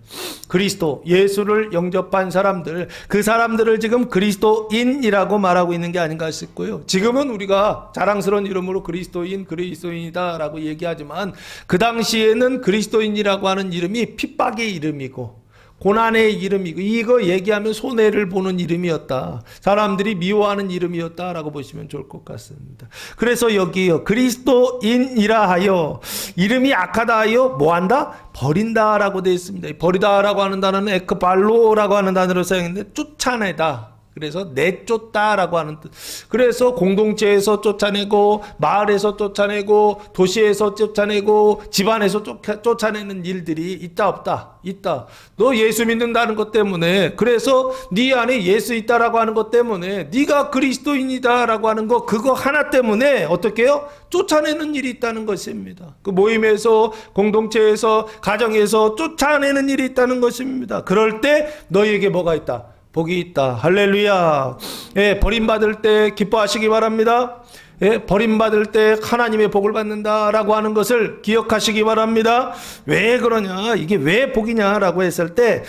Speaker 1: 그리스도 예수를 영접한 사람들, 그 사람들을 지금 그리스도인이라고 말하고 있는 게 아닌가 싶고요. 지금은 우리가 자랑스러운 이름으로 그리스도인이다라고 얘기하지만 그 당시에는 그리스도인이라고 하는 이름이 핍박의 이름이고 고난의 이름이고, 이거 얘기하면 손해를 보는 이름이었다, 사람들이 미워하는 이름이었다라고 보시면 좋을 것 같습니다. 그래서 여기요, 그리스도인이라 하여 이름이 악하다 하여 뭐한다? 버린다라고 되어 있습니다. 버리다라고 하는 단어는 에크발로라고 하는 단어로 사용했는데 쫓아내다, 그래서 내쫓다라고 하는 뜻. 그래서 공동체에서 쫓아내고, 마을에서 쫓아내고, 도시에서 쫓아내고, 집안에서 쫓아내는 일들이 있다 없다? 있다. 너 예수 믿는다는 것 때문에, 그래서 네 안에 예수 있다라고 하는 것 때문에, 네가 그리스도인이다라고 하는 거, 그거 하나 때문에 어떻게 해요? 쫓아내는 일이 있다는 것입니다. 그 모임에서, 공동체에서, 가정에서 쫓아내는 일이 있다는 것입니다. 그럴 때 너희에게 뭐가 있다? 복이 있다. 할렐루야. 예, 버림받을 때 기뻐하시기 바랍니다. 예, 버림받을 때 하나님의 복을 받는다라고 하는 것을 기억하시기 바랍니다. 왜 그러냐, 이게 왜 복이냐라고 했을 때,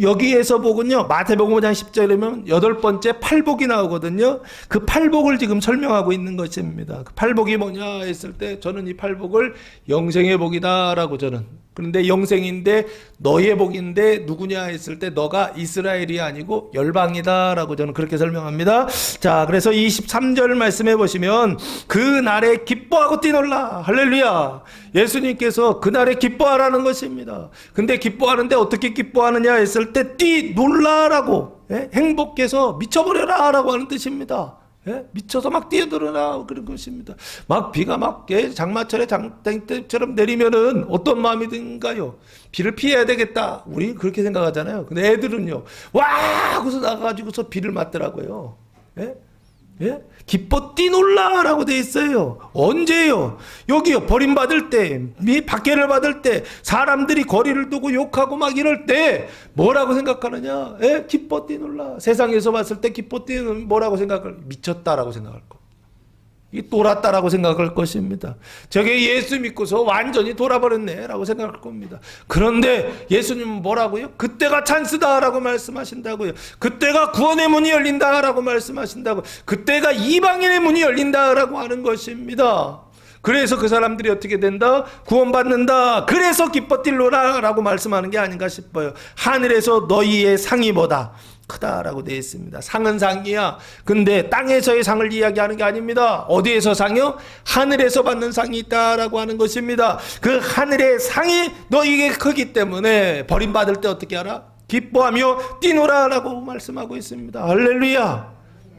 Speaker 1: 여기에서 복은요, 마태복음 5장 10절이면 8번째 팔복이 나오거든요. 그 팔복을 지금 설명하고 있는 것입니다. 그 팔복이 뭐냐 했을 때, 저는 이 팔복을 영생의 복이다라고, 저는. 그런데 영생인데 너의 복인데 누구냐 했을 때 너가 이스라엘이 아니고 열방이다라고 저는 그렇게 설명합니다. 자, 그래서 23절 말씀해 보시면 그날에 기뻐하고 뛰놀라. 할렐루야. 예수님께서 그날에 기뻐하라는 것입니다. 근데 기뻐하는데 어떻게 기뻐하느냐 했을 때 뛰놀라라고, 행복해서 미쳐버려라 라고 하는 뜻입니다. 예? 미쳐서 막 뛰어들어라 그런 것입니다. 막 비가 막 장마철에 장땡처럼 내리면은 어떤 마음이 든가요? 비를 피해야 되겠다, 우리 그렇게 생각하잖아요. 근데 애들은요, 와 하고서 나가가지고서 비를 맞더라고요. 예? 예? 기뻐 뛰놀라 라고 돼 있어요. 언제요? 여기요, 버림받을 때, 박해를 받을 때, 사람들이 거리를 두고 욕하고 막 이럴 때 뭐라고 생각하느냐? 예? 기뻐 뛰놀라. 세상에서 봤을 때 기뻐 뛰는 뭐라고 생각할? 미쳤다라고 생각할 거, 이 돌았다라고 생각할 것입니다. 저게 예수 믿고서 완전히 돌아버렸네 라고 생각할 겁니다. 그런데 예수님은 뭐라고요? 그때가 찬스다라고 말씀하신다고요. 그때가 구원의 문이 열린다라고 말씀하신다고. 그때가 이방인의 문이 열린다라고 하는 것입니다. 그래서 그 사람들이 어떻게 된다? 구원받는다. 그래서 기뻐 뛸로라 라고 말씀하는 게 아닌가 싶어요. 하늘에서 너희의 상이 뭐다? 크다라고 되어 있습니다. 상은 상이야. 근데 땅에서의 상을 이야기하는 게 아닙니다. 어디에서 상이요? 하늘에서 받는 상이 있다라고 하는 것입니다. 그 하늘의 상이 너에게 크기 때문에 버림받을 때 어떻게 하라? 기뻐하며 뛰노라라고 말씀하고 있습니다. 할렐루야.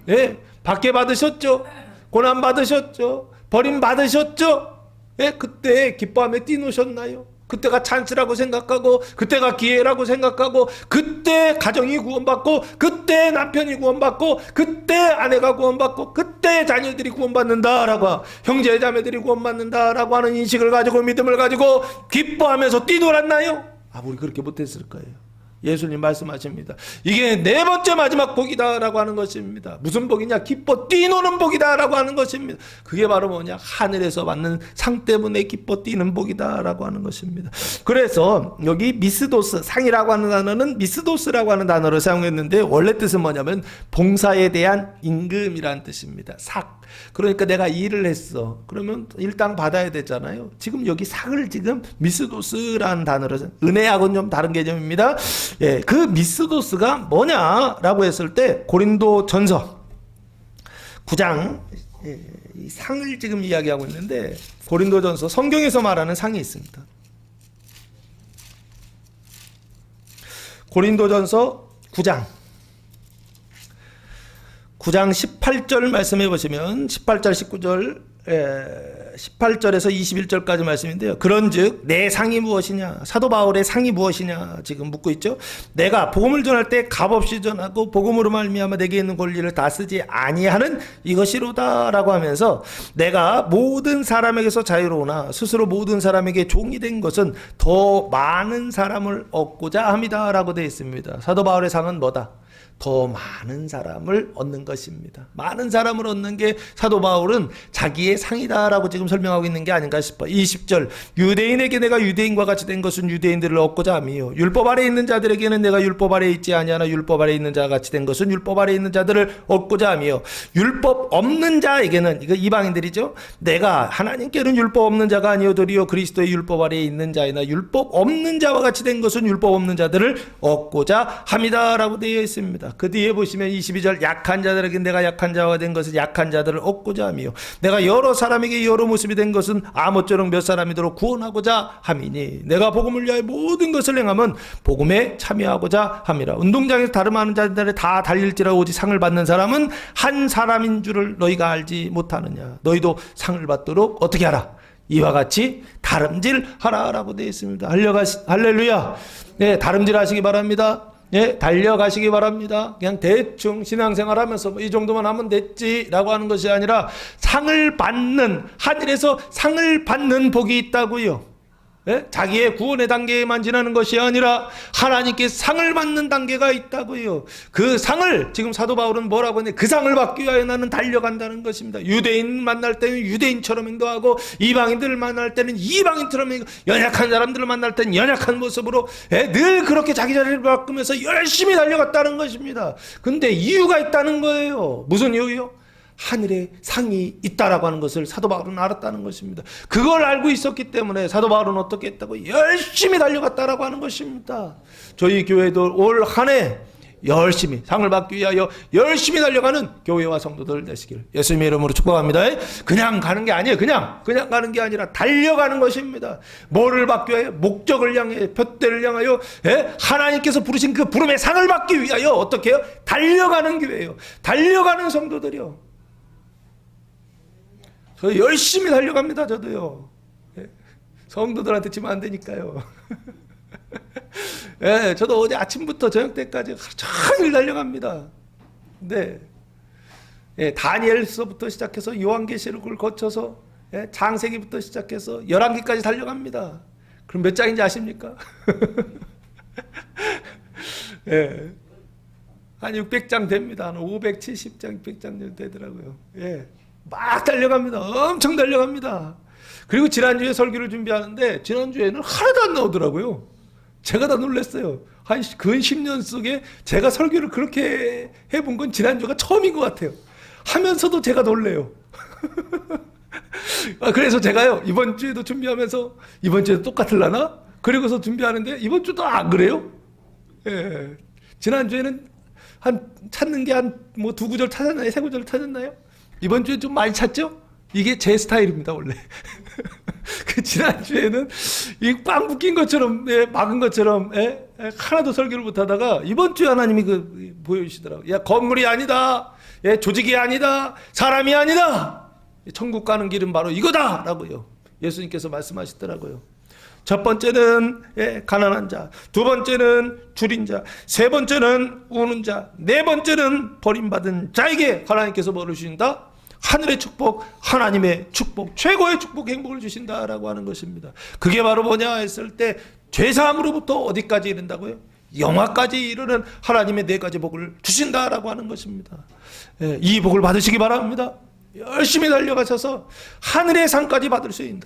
Speaker 1: 예, 박해 받으셨죠? 고난 받으셨죠? 버림 받으셨죠? 예, 그때 기뻐하며 뛰노셨나요? 그때가 찬스라고 생각하고, 그때가 기회라고 생각하고, 그때 가정이 구원받고, 그때 남편이 구원받고, 그때 아내가 구원받고, 그때 자녀들이 구원받는다라고, 형제 자매들이 구원받는다라고 하는 인식을 가지고, 믿음을 가지고 기뻐하면서 뛰놀았나요? 우리 그렇게 못했을 거예요. 예수님 말씀하십니다. 이게 네 번째 마지막 복이다라고 하는 것입니다. 무슨 복이냐? 기뻐 뛰노는 복이다라고 하는 것입니다. 그게 바로 뭐냐? 하늘에서 받는 상 때문에 기뻐 뛰는 복이다라고 하는 것입니다. 그래서 여기 미스도스, 상이라고 하는 단어는 미스도스라고 하는 단어를 사용했는데 원래 뜻은 뭐냐면 봉사에 대한 임금이라는 뜻입니다. 삭. 그러니까 내가 일을 했어. 그러면 일당 받아야 되잖아요. 지금 여기 상을 지금 미스도스라는 단어로, 은혜하고는 좀 다른 개념입니다. 예, 그 미스도스가 뭐냐라고 했을 때 고린도 전서 9장, 이 상을 지금 이야기하고 있는데 고린도 전서 성경에서 말하는 상이 있습니다. 고린도 전서 9장 18절 말씀해 보시면 18절 19절 18절에서 21절까지 말씀인데요. 그런즉 내 상이 무엇이냐? 사도 바울의 상이 무엇이냐? 지금 묻고 있죠. 내가 복음을 전할 때 값없이 전하고 복음으로 말미암아 내게 있는 권리를 다 쓰지 아니하는 이것이로다라고 하면서 내가 모든 사람에게서 자유로우나 스스로 모든 사람에게 종이 된 것은 더 많은 사람을 얻고자 함이다라고 되어 있습니다. 사도 바울의 상은 뭐다? 더 많은 사람을 얻는 것입니다. 많은 사람을 얻는 게 사도 바울은 자기의 상이다라고 지금 설명하고 있는 게 아닌가 싶어. 20절 유대인에게 내가 유대인과 같이 된 것은 유대인들을 얻고자 함이요 율법 아래 있는 자들에게는 내가 율법 아래 있지 아니하나 율법 아래 있는 자와 같이 된 것은 율법 아래 있는 자들을 얻고자 함이요 율법 없는 자에게는, 이거 이방인들이죠, 내가 하나님께는 율법 없는 자가 아니오더리요 그리스도의 율법 아래 있는 자이나 율법 없는 자와 같이 된 것은 율법 없는 자들을 얻고자 함이다라고 되어 있습니다. 그 뒤에 보시면 22절 약한 자들에게 내가 약한 자가 된 것은 약한 자들을 얻고자 함이요 내가 여러 사람에게 여러 모습이 된 것은 아무쪼록 몇 사람이도록 구원하고자 함이니 내가 복음을 위하여 모든 것을 행하면 복음에 참여하고자 함이라. 운동장에서 다름하는 자들이 다 달릴지라 오직 상을 받는 사람은 한 사람인 줄을 너희가 알지 못하느냐. 너희도 상을 받도록 어떻게 하라? 이와 같이 다름질하라 라고 되어 있습니다. 할렐루야. 네, 다름질하시기 바랍니다. 예, 달려가시기 바랍니다. 그냥 대충 신앙생활 하면서 이 정도만 하면 됐지라고 하는 것이 아니라 상을 받는, 하늘에서 상을 받는 복이 있다고요. 예? 자기의 구원의 단계에만 지나는 것이 아니라 하나님께 상을 받는 단계가 있다고요. 그 상을 지금 사도 바울은 뭐라고 했냐? 그 상을 받기 위하여 나는 달려간다는 것입니다. 유대인 만날 때는 유대인처럼 행동하고 이방인들을 만날 때는 이방인처럼 행동하고 연약한 사람들을 만날 때는 연약한 모습으로 늘 그렇게 자기 자리를 바꾸면서 열심히 달려갔다는 것입니다. 근데 이유가 있다는 거예요. 무슨 이유요? 하늘에 상이 있다라고 하는 것을 사도 바울은 알았다는 것입니다. 그걸 알고 있었기 때문에 사도 바울은 어떻게 했다고? 열심히 달려갔다라고 하는 것입니다. 저희 교회도 올 한 해 열심히 상을 받기 위하여 열심히 달려가는 교회와 성도들 되시기를 예수님의 이름으로 축복합니다. 그냥 가는 게 아니에요. 그냥 가는 게 아니라 달려가는 것입니다. 뭐를 받기 위하여? 목적을 향해, 푯대를 향하여, 하나님께서 부르신 그 부름의 상을 받기 위하여 어떻게 해요? 달려가는 교회예요. 달려가는 성도들이요. 저 열심히 달려갑니다. 저도요. 성도들한테 지면 안 되니까요. 저도 어제 아침부터 저녁 때까지 하루 종일 달려갑니다. 네. 다니엘서부터 시작해서 요한계시록을 거쳐서 창세기부터 시작해서 11기까지 달려갑니다. 그럼 몇 장인지 아십니까? 한 600장 됩니다. 한 570장, 600장 정도 되더라고요. 막 달려갑니다. 엄청 달려갑니다. 그리고 지난주에 설교를 준비하는데 지난주에는 하나도 안 나오더라고요. 제가 다 놀랐어요. 한 근 10년 속에 제가 설교를 그렇게 해본 건 지난주가 처음인 것 같아요. 하면서도 제가 놀래요. 그래서 제가요, 이번 주에도 준비하면서 이번 주에도 똑같을라나? 그리고서 준비하는데 이번 주도 안 그래요? 지난주에는 찾는 게 뭐 2구절 찾았나요? 3구절 찾았나요? 이번 주에 좀 많이 찾죠? 이게 제 스타일입니다, 원래. 그 지난주에는 이 빵 묶인 것처럼, 막은 것처럼, 하나도 설교를 못 하다가 이번 주에 하나님이 보여주시더라고요. 야, 건물이 아니다. 조직이 아니다. 사람이 아니다. 천국 가는 길은 바로 이거다. 라고요. 예수님께서 말씀하시더라고요. 첫 번째는 가난한 자, 두 번째는 줄인 자, 세 번째는 우는 자, 네 번째는 버림받은 자에게 하나님께서 뭐를 주신다? 하늘의 축복, 하나님의 축복, 최고의 축복, 행복을 주신다라고 하는 것입니다. 그게 바로 뭐냐 했을 때 죄사함으로부터 어디까지 이른다고요? 영화까지 이르는 하나님의 네 가지 복을 주신다라고 하는 것입니다. 이 복을 받으시기 바랍니다. 열심히 달려가셔서 하늘의 상까지 받을 수 있는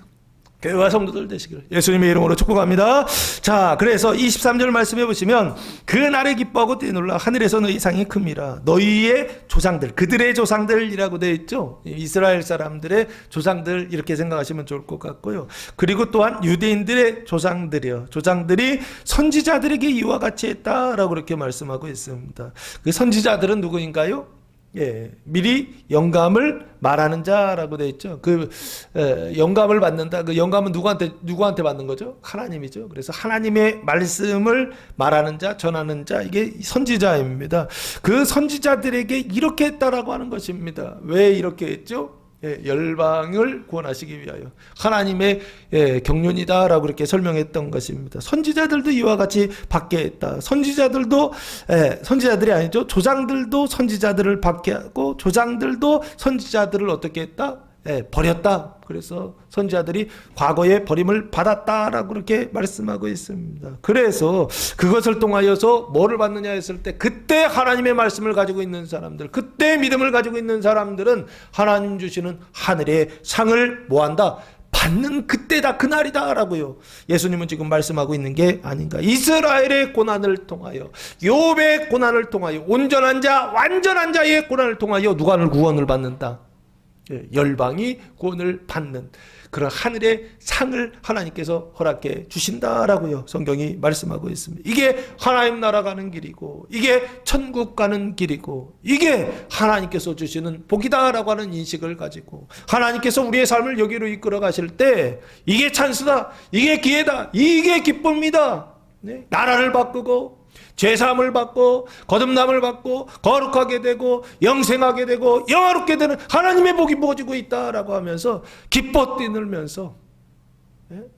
Speaker 1: 교회와 성도들 되시기를 예수님의 이름으로 축복합니다. 자, 그래서 23절 말씀해 보시면 그날에 기뻐하고 뛰놀라 하늘에서 너희 상이 큽니다. 너희의 조상들, 그들의 조상들이라고 되어 있죠. 이스라엘 사람들의 조상들 이렇게 생각하시면 좋을 것 같고요. 그리고 또한 유대인들의 조상들이요. 조상들이 선지자들에게 이와 같이 했다라고 그렇게 말씀하고 있습니다. 그 선지자들은 누구인가요? 미리 영감을 말하는 자라고 되어 있죠. 영감을 받는다. 그 영감은 누구한테 받는 거죠? 하나님이죠. 그래서 하나님의 말씀을 말하는 자, 전하는 자, 이게 선지자입니다. 그 선지자들에게 이렇게 했다라고 하는 것입니다. 왜 이렇게 했죠? 열방을 구원하시기 위하여 하나님의 경륜이다라고 그렇게 설명했던 것입니다. 선지자들도 이와 같이 받게 했다. 선지자들이 아니죠. 조상들도 선지자들을 받게 하고 조상들도 선지자들을 어떻게 했다? 버렸다. 그래서 선지자들이 과거에 버림을 받았다라고 그렇게 말씀하고 있습니다. 그래서 그것을 통하여서 뭐를 받느냐 했을 때 그때 하나님의 말씀을 가지고 있는 사람들, 그때 믿음을 가지고 있는 사람들은 하나님 주시는 하늘의 상을 뭐한다? 받는 그때다, 그날이다 라고요. 예수님은 지금 말씀하고 있는 게 아닌가. 이스라엘의 고난을 통하여, 욥의 고난을 통하여, 온전한 자, 완전한 자의 고난을 통하여 누가 구원을 받는다? 열방이 구원을 받는 그런 하늘의 상을 하나님께서 허락해 주신다라고요. 성경이 말씀하고 있습니다. 이게 하나님 나라 가는 길이고, 이게 천국 가는 길이고, 이게 하나님께서 주시는 복이다라고 하는 인식을 가지고 하나님께서 우리의 삶을 여기로 이끌어 가실 때 이게 찬스다, 이게 기회다, 이게 기쁨이다. 나라를 바꾸고 죄사함을 받고 거듭남을 받고 거룩하게 되고 영생하게 되고 영화롭게 되는 하나님의 복이 부어지고 있다라고 하면서 기뻐 뛰놀면서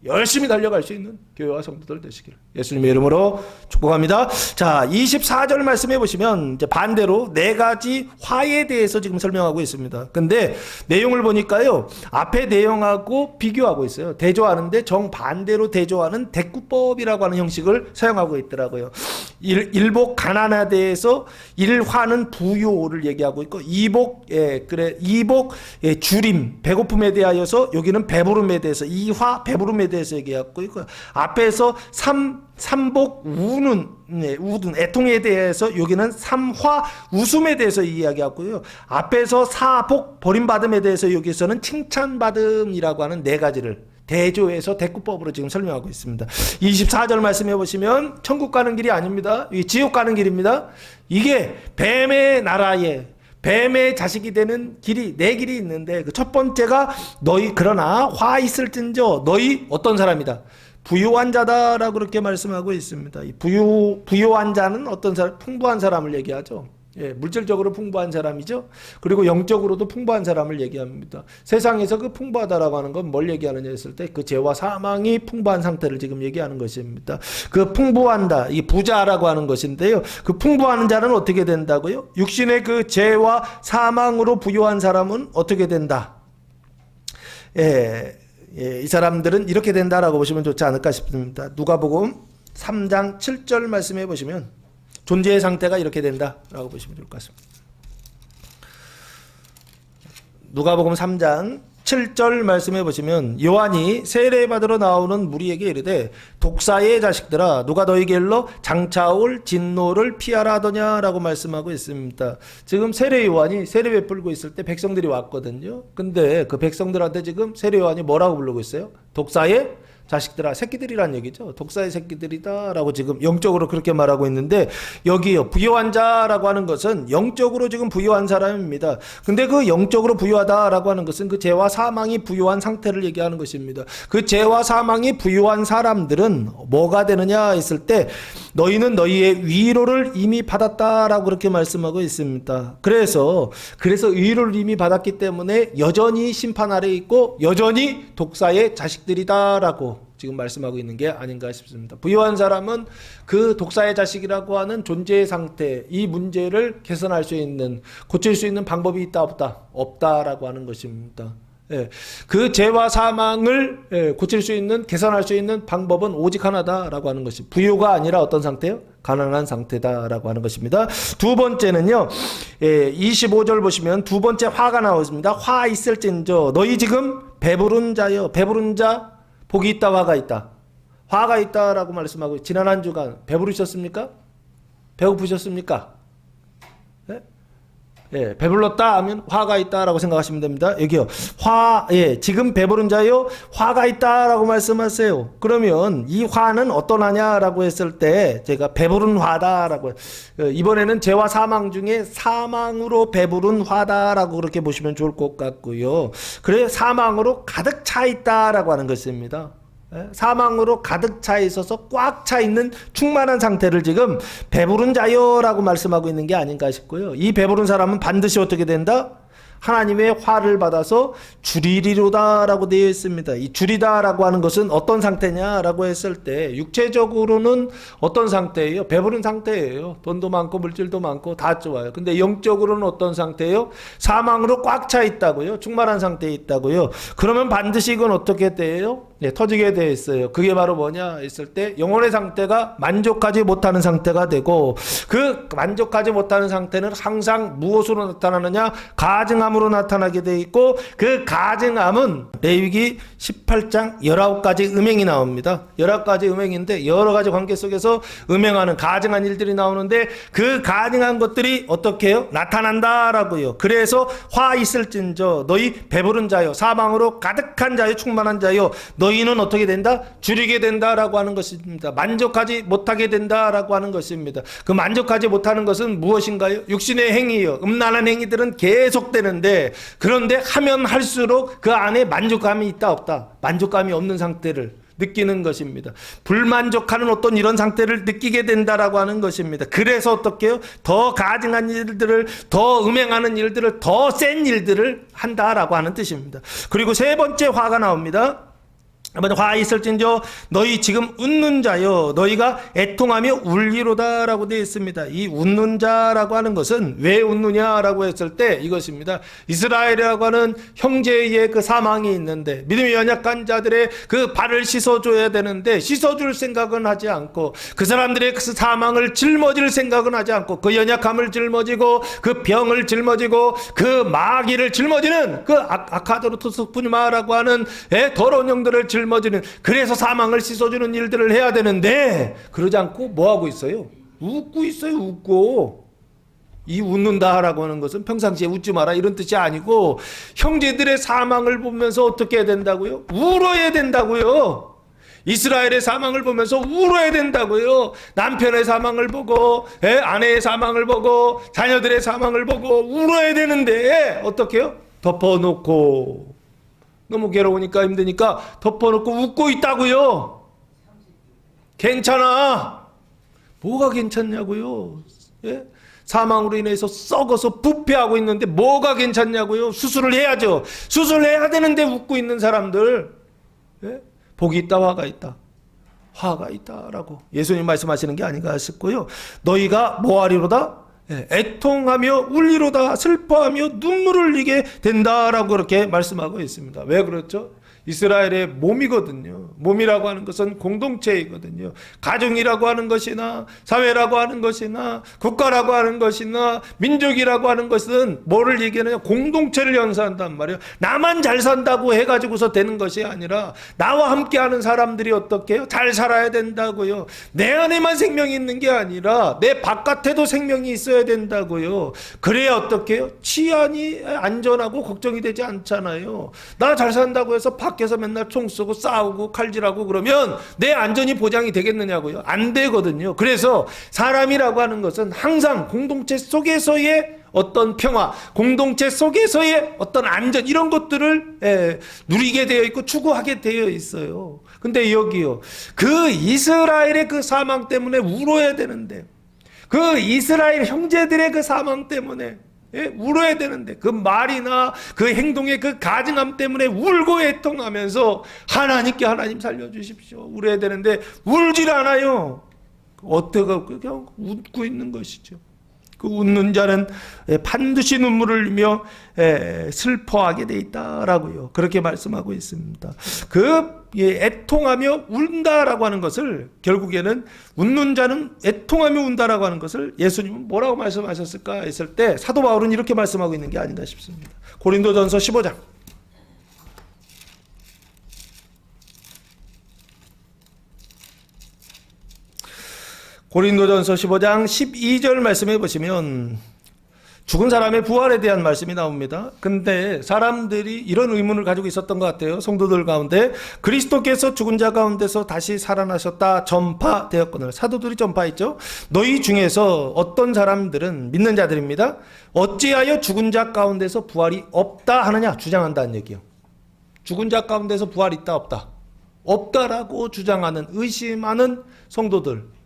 Speaker 1: 열심히 달려갈 수 있는 교회와 성도들 되시기를 예수님의 이름으로 축복합니다. 자, 24절 말씀해 보시면 이제 반대로 네 가지 화에 대해서 지금 설명하고 있습니다. 근데 내용을 보니까요, 앞에 내용하고 비교하고 있어요. 대조하는데 정반대로 대조하는 대꾸법이라고 하는 형식을 사용하고 있더라고요. 일복 가난에 대해서 일화는 부요를 얘기하고 있고, 이복 줄임 줄임에 대하여서 여기는 배부름에 대해서 이화 배부름에 대해서 얘기하고 있고, 앞에서 삼복 우는 애통에 대해서 여기는 삼화 웃음에 대해서 이야기하고요. 앞에서 사복 버림받음에 대해서 여기서는 칭찬받음이라고 하는 네 가지를 대조해서 대꾸법으로 지금 설명하고 있습니다. 24절 말씀해 보시면 천국 가는 길이 아닙니다. 지옥 가는 길입니다. 이게 뱀의 나라에 뱀의 자식이 되는 길이 네 길이 있는데, 그 첫 번째가 너희 그러나 화 있을진저 너희 어떤 사람이다? 부유한 자다라고 그렇게 말씀하고 있습니다. 이 부유한 자는 어떤 사람? 풍부한 사람을 얘기하죠. 물질적으로 풍부한 사람이죠. 그리고 영적으로도 풍부한 사람을 얘기합니다. 세상에서 그 풍부하다라고 하는 건 뭘 얘기하느냐 했을 때 그 죄와 사망이 풍부한 상태를 지금 얘기하는 것입니다. 그 풍부한다, 이 부자라고 하는 것인데요. 그 풍부한 자는 어떻게 된다고요? 육신의 그 죄와 사망으로 부유한 사람은 어떻게 된다? 이 사람들은 이렇게 된다라고 보시면 좋지 않을까 싶습니다. 누가복음 3장 7절 말씀해 보시면 존재의 상태가 이렇게 된다라고 보시면 좋을 것 같습니다. 누가복음 3장 7절 말씀해 보시면 요한이 세례받으러 나오는 무리에게 이르되 독사의 자식들아 누가 너희에게 일러 장차올 진노를 피하라 하더냐라고 말씀하고 있습니다. 지금 세례 요한이 세례 베풀고 있을 때 백성들이 왔거든요. 근데 그 백성들한테 지금 세례 요한이 뭐라고 부르고 있어요? 독사의 자식들아, 새끼들이란 얘기죠. 독사의 새끼들이다라고 지금 영적으로 그렇게 말하고 있는데, 여기요, 부요한 자라고 하는 것은 영적으로 지금 부요한 사람입니다. 근데 그 영적으로 부요하다라고 하는 것은 그 죄와 사망이 부요한 상태를 얘기하는 것입니다. 그 죄와 사망이 부요한 사람들은 뭐가 되느냐 했을 때, 너희는 너희의 위로를 이미 받았다라고 그렇게 말씀하고 있습니다. 그래서 위로를 이미 받았기 때문에 여전히 심판 아래에 있고 여전히 독사의 자식들이다라고 지금 말씀하고 있는 게 아닌가 싶습니다. 부유한 사람은 그 독사의 자식이라고 하는 존재의 상태, 이 문제를 개선할 수 있는, 고칠 수 있는 방법이 있다 없다? 없다라고 하는 것입니다. 예, 그 죄와 사망을 고칠 수 있는, 개선할 수 있는 방법은 오직 하나다라고 하는 것이, 부유가 아니라 어떤 상태요? 가난한 상태다라고 하는 것입니다. 두 번째는요, 25절 보시면 두 번째 화가 나오십니다. 화 있을진저 너희 지금 배부른 자여, 배부른 자, 복이 있다, 화가 있다. 화가 있다라고 말씀하고, 지난 한 주간 배부르셨습니까? 배고프셨습니까? 예? 예, 배불렀다 하면 화가 있다라고 생각하시면 됩니다. 여기요, 지금 배부른 자요, 화가 있다라고 말씀하세요. 그러면 이 화는 어떤 화냐라고 했을 때, 제가 배부른 화다라고, 이번에는 죄와 사망 중에 사망으로 배부른 화다라고 그렇게 보시면 좋을 것 같고요. 그래, 사망으로 가득 차 있다라고 하는 것입니다. 사망으로 가득 차 있어서 꽉 차 있는 충만한 상태를 지금 배부른 자여라고 말씀하고 있는 게 아닌가 싶고요. 이 배부른 사람은 반드시 어떻게 된다? 하나님의 화를 받아서 줄이리로다라고 되어 있습니다. 이 줄이다라고 하는 것은 어떤 상태냐라고 했을 때, 육체적으로는 어떤 상태예요? 배부른 상태예요. 돈도 많고 물질도 많고 다 좋아요. 근데 영적으로는 어떤 상태예요? 사망으로 꽉 차 있다고요. 충만한 상태에 있다고요. 그러면 반드시 이건 어떻게 돼요? 네, 터지게 되어 있어요. 그게 바로 뭐냐 했을 때, 영혼의 상태가 만족하지 못하는 상태가 되고, 그 만족하지 못하는 상태는 항상 무엇으로 나타나느냐? 가증함으로 나타나게 되어 있고, 그 가증함은 레위기 18장 19가지 음행이 나옵니다. 19가지 음행인데 여러 가지 관계 속에서 음행하는 가증한 일들이 나오는데, 그 가증한 것들이 어떻게 해요? 나타난다라고요. 그래서 화 있을진저 너희 배부른 자요, 사망으로 가득한 자요, 충만한 자요, 너희는 어떻게 된다? 줄이게 된다라고 하는 것입니다. 만족하지 못하게 된다라고 하는 것입니다. 그 만족하지 못하는 것은 무엇인가요? 육신의 행위요. 음란한 행위들은 계속되는데, 그런데 하면 할수록 그 안에 만족감이 있다 없다? 만족감이 없는 상태를 느끼는 것입니다. 불만족하는 어떤 이런 상태를 느끼게 된다라고 하는 것입니다. 그래서 어떻게 해요? 더 가증한 일들을, 더 음행하는 일들을, 더 센 일들을 한다라고 하는 뜻입니다. 그리고 세 번째 화가 나옵니다. 화 있을진저 너희 지금 웃는 자여, 너희가 애통하며 울리로다라고 되어 있습니다. 이 웃는 자라고 하는 것은 왜 웃느냐라고 했을 때 이것입니다. 이스라엘이라고 하는 형제의 그 사망이 있는데, 믿음이 연약한 자들의 그 발을 씻어줘야 되는데 씻어줄 생각은 하지 않고, 그 사람들의 그 사망을 짊어질 생각은 하지 않고, 그 연약함을 짊어지고, 그 병을 짊어지고, 그 마귀를 짊어지는 그 아카도르토스 푸니마라고 하는 더러운 영들을 짊어지는, 그래서 사망을 씻어주는 일들을 해야 되는데, 그러지 않고 뭐 하고 있어요? 웃고 있어요. 웃고. 이 웃는다라고 하는 것은 평상시에 웃지 마라 이런 뜻이 아니고, 형제들의 사망을 보면서 어떻게 해야 된다고요? 울어야 된다고요. 이스라엘의 사망을 보면서 울어야 된다고요. 남편의 사망을 보고, 아내의 사망을 보고, 자녀들의 사망을 보고 울어야 되는데 어떻게 해요? 덮어놓고, 너무 괴로우니까 힘드니까 덮어놓고 웃고 있다고요. 괜찮아. 뭐가 괜찮냐고요. 예? 사망으로 인해서 썩어서 부패하고 있는데 뭐가 괜찮냐고요. 수술을 해야죠. 수술해야 되는데 웃고 있는 사람들, 예? 복이 있다, 화가 있다. 화가 있다라고 예수님 말씀하시는 게 아닌가 싶고요. 너희가 뭐하리로다? 애통하며 울리로다, 슬퍼하며 눈물을 흘리게 된다라고 그렇게 말씀하고 있습니다. 왜 그렇죠? 이스라엘의 몸이거든요. 몸이라고 하는 것은 공동체이거든요. 가정이라고 하는 것이나 사회라고 하는 것이나 국가라고 하는 것이나 민족이라고 하는 것은 뭐를 얘기하느냐? 공동체를 연상한단 말이에요. 나만 잘 산다고 해가지고서 되는 것이 아니라 나와 함께하는 사람들이 어떻게 해요? 잘 살아야 된다고요. 내 안에만 생명이 있는 게 아니라 내 바깥에도 생명이 있어야 된다고요. 그래야 어떻게 해요? 치안이 안전하고 걱정이 되지 않잖아요. 나 잘 산다고 해서 밖에 밖에서 맨날 총 쏘고 싸우고 칼질하고 그러면 내 안전이 보장이 되겠느냐고요. 안 되거든요. 그래서 사람이라고 하는 것은 항상 공동체 속에서의 어떤 평화, 공동체 속에서의 어떤 안전 이런 것들을 누리게 되어 있고 추구하게 되어 있어요. 근데 여기요, 그 이스라엘의 그 사망 때문에 울어야 되는데, 그 이스라엘 형제들의 그 사망 때문에 울어야 되는데, 그 말이나 그 행동의 그 가증함 때문에 울고 애통하면서 하나님께 하나님 살려주십시오 울어야 되는데 울질 않아요. 어떻게 그냥 웃고 있는 것이죠. 그 웃는 자는 반드시 눈물을 흘리며 슬퍼하게 돼 있다라고요. 그렇게 말씀하고 있습니다. 그 애통하며 운다라고 하는 것을, 결국에는 웃는 자는 애통하며 운다라고 하는 것을 예수님은 뭐라고 말씀하셨을까 했을 때 사도 바울은 이렇게 말씀하고 있는 게 아닌가 싶습니다. 고린도전서 15장. 고린도전서 15장 12절 말씀해 보시면 죽은 사람의 부활에 대한 말씀이 나옵니다. 근데 사람들이 이런 의문을 가지고 있었던 것 같아요. 성도들 가운데 그리스도께서 죽은 자 가운데서 다시 살아나셨다 전파되었거늘, 사도들이 전파했죠. 너희 중에서 어떤 사람들은, 믿는 자들입니다, 어찌하여 죽은 자 가운데서 부활이 없다 하느냐 주장한다는 얘기예요. 죽은 자 가운데서 부활이 있다 없다, 없다라고 주장하는, 의심하는 성도들,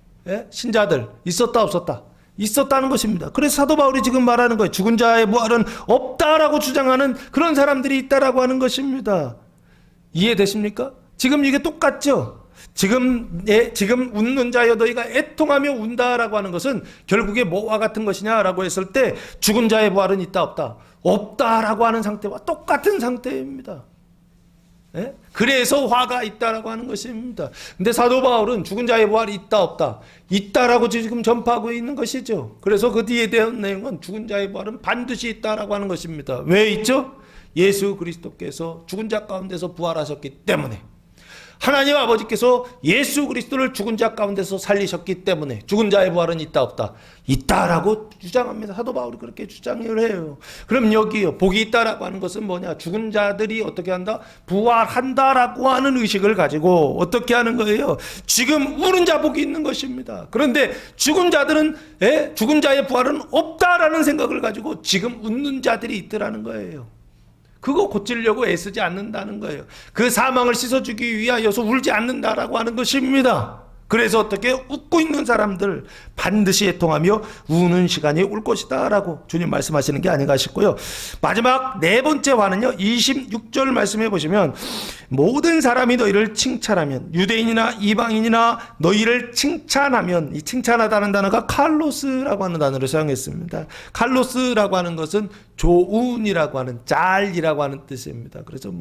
Speaker 1: 신자들 있었다 없었다? 있었다는 것입니다. 그래서 사도 바울이 지금 말하는 거예요. 죽은 자의 부활은 없다라고 주장하는 그런 사람들이 있다라고 하는 것입니다. 이해되십니까? 지금 이게 똑같죠? 지금 웃는 자여 너희가 애통하며 운다라고 하는 것은 결국에 뭐와 같은 것이냐라고 했을 때 죽은 자의 부활은 있다 없다? 없다라고 하는 상태와 똑같은 상태입니다. 그래서 화가 있다라고 하는 것입니다. 근데 사도 바울은 죽은 자의 부활이 있다 없다? 있다라고 지금 전파하고 있는 것이죠. 그래서 그 뒤에 대한 내용은 죽은 자의 부활은 반드시 있다라고 하는 것입니다. 왜 있죠? 예수 그리스도께서 죽은 자 가운데서 부활하셨기 때문에, 하나님 아버지께서 예수 그리스도를 죽은 자 가운데서 살리셨기 때문에 죽은 자의 부활은 있다 없다? 있다라고 주장합니다. 사도 바울이 그렇게 주장을 해요. 그럼 여기요, 복이 있다라고 하는 것은 뭐냐? 죽은 자들이 어떻게 한다? 부활한다라고 하는 의식을 가지고 어떻게 하는 거예요? 지금 우는 자 복이 있는 것입니다. 그런데 죽은 자들은 죽은 자의 부활은 없다라는 생각을 가지고 지금 웃는 자들이 있더라는 거예요. 그거 고치려고 애쓰지 않는다는 거예요. 그 사망을 씻어주기 위하여서 울지 않는다라고 하는 것입니다. 그래서 어떻게 웃고 있는 사람들 반드시 애통하며 우는 시간이 올 것이다 라고 주님 말씀하시는 게 아닌가 싶고요. 마지막 네 번째 화는요, 26절 말씀해 보시면 모든 사람이 너희를 칭찬하면, 유대인이나 이방인이나 너희를 칭찬하면, 이 칭찬하다는 단어가 칼로스라고 하는 단어를 사용했습니다. 칼로스라고 하는 것은 좋은이라고 하는, 잘이라고 하는 뜻입니다. 그래서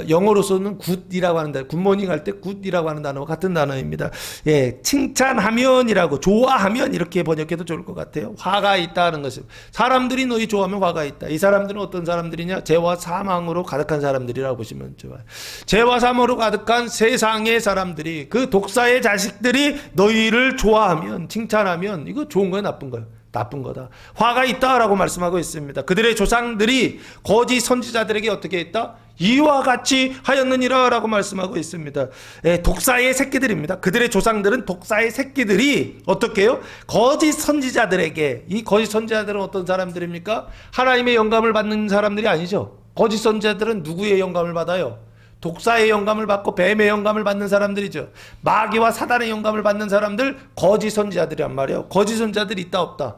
Speaker 1: 영어로서는 굿이라고 하는 단어, 굿모닝 할 때 굿이라고 하는 단어와 같은 단어입니다. 칭찬하면이라고, 좋아하면 이렇게 번역해도 좋을 것 같아요. 화가 있다는 것입니다. 사람들이 너희 좋아하면 화가 있다. 이 사람들은 어떤 사람들이냐? 죄와 사망으로 가득한 사람들이라고 보시면 좋아요. 죄와 사망으로 가득한 세상의 사람들이, 그 독사의 자식들이 너희를 좋아하면, 칭찬하면 이거 좋은 거예요, 나쁜 거예요? 나쁜 거다. 화가 있다라고 말씀하고 있습니다. 그들의 조상들이 거짓 선지자들에게 어떻게 했다? 이와 같이 하였느니라 라고 말씀하고 있습니다. 독사의 새끼들입니다. 그들의 조상들은 독사의 새끼들이 어떻게 해요? 거짓 선지자들에게, 이 거짓 선지자들은 어떤 사람들입니까? 하나님의 영감을 받는 사람들이 아니죠. 거짓 선지자들은 누구의 영감을 받아요? 독사의 영감을 받고 뱀의 영감을 받는 사람들이죠. 마귀와 사단의 영감을 받는 사람들, 거짓 선지자들이란 말이에요. 거짓 선지자들이 있다 없다?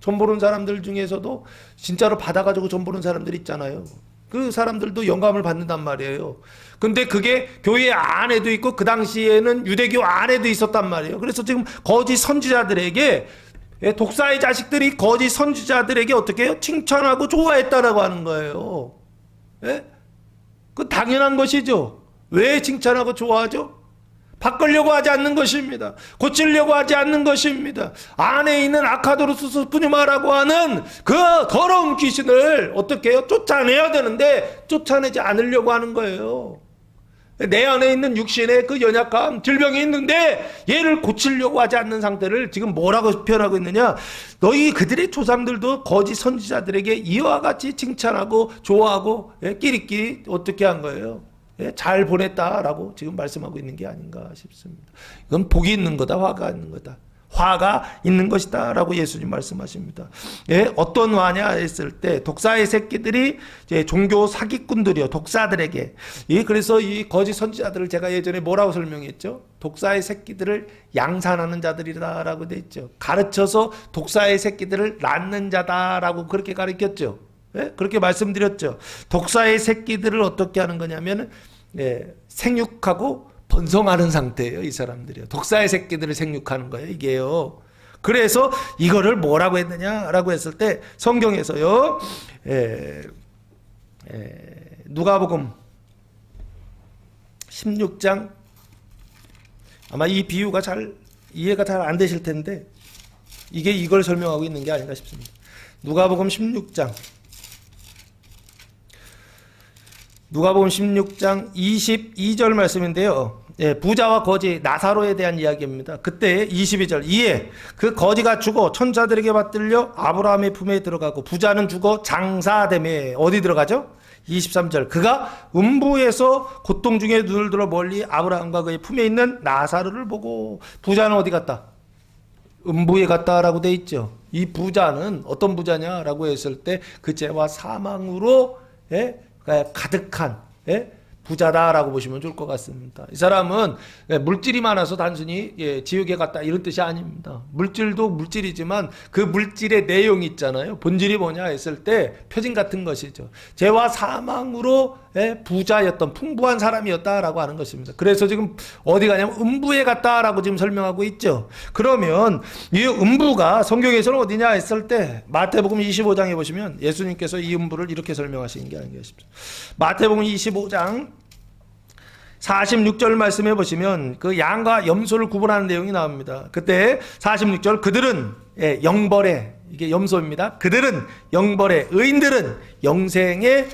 Speaker 1: 전 보는 사람들 중에서도 진짜로 받아가지고 전 보는 사람들이 있잖아요. 그 사람들도 영감을 받는단 말이에요. 근데 그게 교회 안에도 있고 그 당시에는 유대교 안에도 있었단 말이에요. 그래서 지금 거짓 선지자들에게, 독사의 자식들이 거짓 선지자들에게 어떻게 해요? 칭찬하고 좋아했다라고 하는 거예요. 그 당연한 것이죠. 왜 칭찬하고 좋아하죠? 바꾸려고 하지 않는 것입니다. 고치려고 하지 않는 것입니다. 안에 있는 아카도로스 푸뉴마라고 하는 그 더러운 귀신을 어떻게 해요? 쫓아내야 되는데 쫓아내지 않으려고 하는 거예요. 내 안에 있는 육신의 그 연약함, 질병이 있는데 얘를 고치려고 하지 않는 상태를 지금 뭐라고 표현하고 있느냐? 너희 그들의 조상들도 거짓 선지자들에게 이와 같이 칭찬하고 좋아하고 끼리끼리 어떻게 한 거예요? 잘 보냈다라고 지금 말씀하고 있는 게 아닌가 싶습니다. 이건 복이 있는 거다, 화가 있는 거다. 화가 있는 것이다 라고 예수님 말씀하십니다. 어떤 화냐 했을 때 독사의 새끼들이 이제 종교 사기꾼들이요, 독사들에게. 그래서 이 거짓 선지자들을 제가 예전에 뭐라고 설명했죠? 독사의 새끼들을 양산하는 자들이다 라고 돼 있죠. 가르쳐서 독사의 새끼들을 낳는 자다라고 그렇게 가르쳤죠. 그렇게 말씀드렸죠. 독사의 새끼들을 어떻게 하는 거냐면 생육하고 번성하는 상태예요. 이 사람들이요. 독사의 새끼들을 생육하는 거예요. 이게요. 그래서 이거를 뭐라고 했느냐라고 했을 때 성경에서요. 누가복음 16장, 아마 이 비유가 잘 이해가 잘 안 되실 텐데 이게 이걸 설명하고 있는 게 아닌가 싶습니다. 누가복음 16장 22절 말씀인데요. 부자와 거지 나사로에 대한 이야기입니다. 그때 22절, 이에 그 거지가 죽어 천사들에게 받들려 아브라함의 품에 들어가고 부자는 죽어 장사되매 어디 들어가죠? 23절, 그가 음부에서 고통 중에 눈을 들어 멀리 아브라함과 그의 품에 있는 나사로를 보고. 부자는 어디 갔다? 음부에 갔다라고 돼 있죠. 이 부자는 어떤 부자냐라고 했을 때 그 죄와 사망으로 가득한 부자다라고 보시면 좋을 것 같습니다. 이 사람은 물질이 많아서 단순히 지옥에 갔다 이런 뜻이 아닙니다. 물질도 물질이지만 그 물질의 내용이 있잖아요. 본질이 뭐냐 했을 때 표징 같은 것이죠. 죄와 사망으로 부자였던 풍부한 사람이었다라고 하는 것입니다. 그래서 지금 어디 가냐면 음부에 갔다라고 지금 설명하고 있죠. 그러면 이 음부가 성경에서는 어디냐 했을 때 마태복음 25장에 보시면 예수님께서 이 음부를 이렇게 설명하시는 게 아닌가 싶습니다. 마태복음 25장 46절 말씀해 보시면 그 양과 염소를 구분하는 내용이 나옵니다. 그때 46절, 그들은 영벌에, 이게 염소입니다. 그들은 영벌에, 의인들은 영생에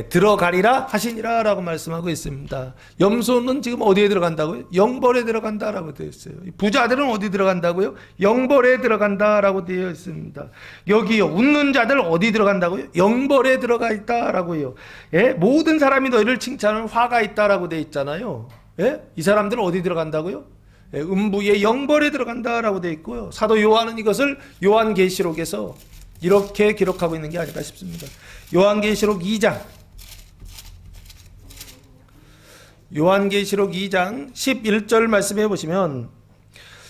Speaker 1: 들어가리라 하시니라 라고 말씀하고 있습니다. 염소는 지금 어디에 들어간다고요? 영벌에 들어간다라고 되어 있어요. 부자들은 어디 들어간다고요? 영벌에 들어간다라고 되어 있습니다. 여기요, 웃는 자들 어디 들어간다고요? 영벌에 들어가 있다라고요. 모든 사람이 너희를 칭찬하는 화가 있다라고 되어 있잖아요. 이 사람들은 어디 들어간다고요? 음부의 영벌에 들어간다라고 되어 있고요. 사도 요한은 이것을 요한계시록에서 이렇게 기록하고 있는 게 아닐까 싶습니다. 요한계시록 2장 11절 말씀해 보시면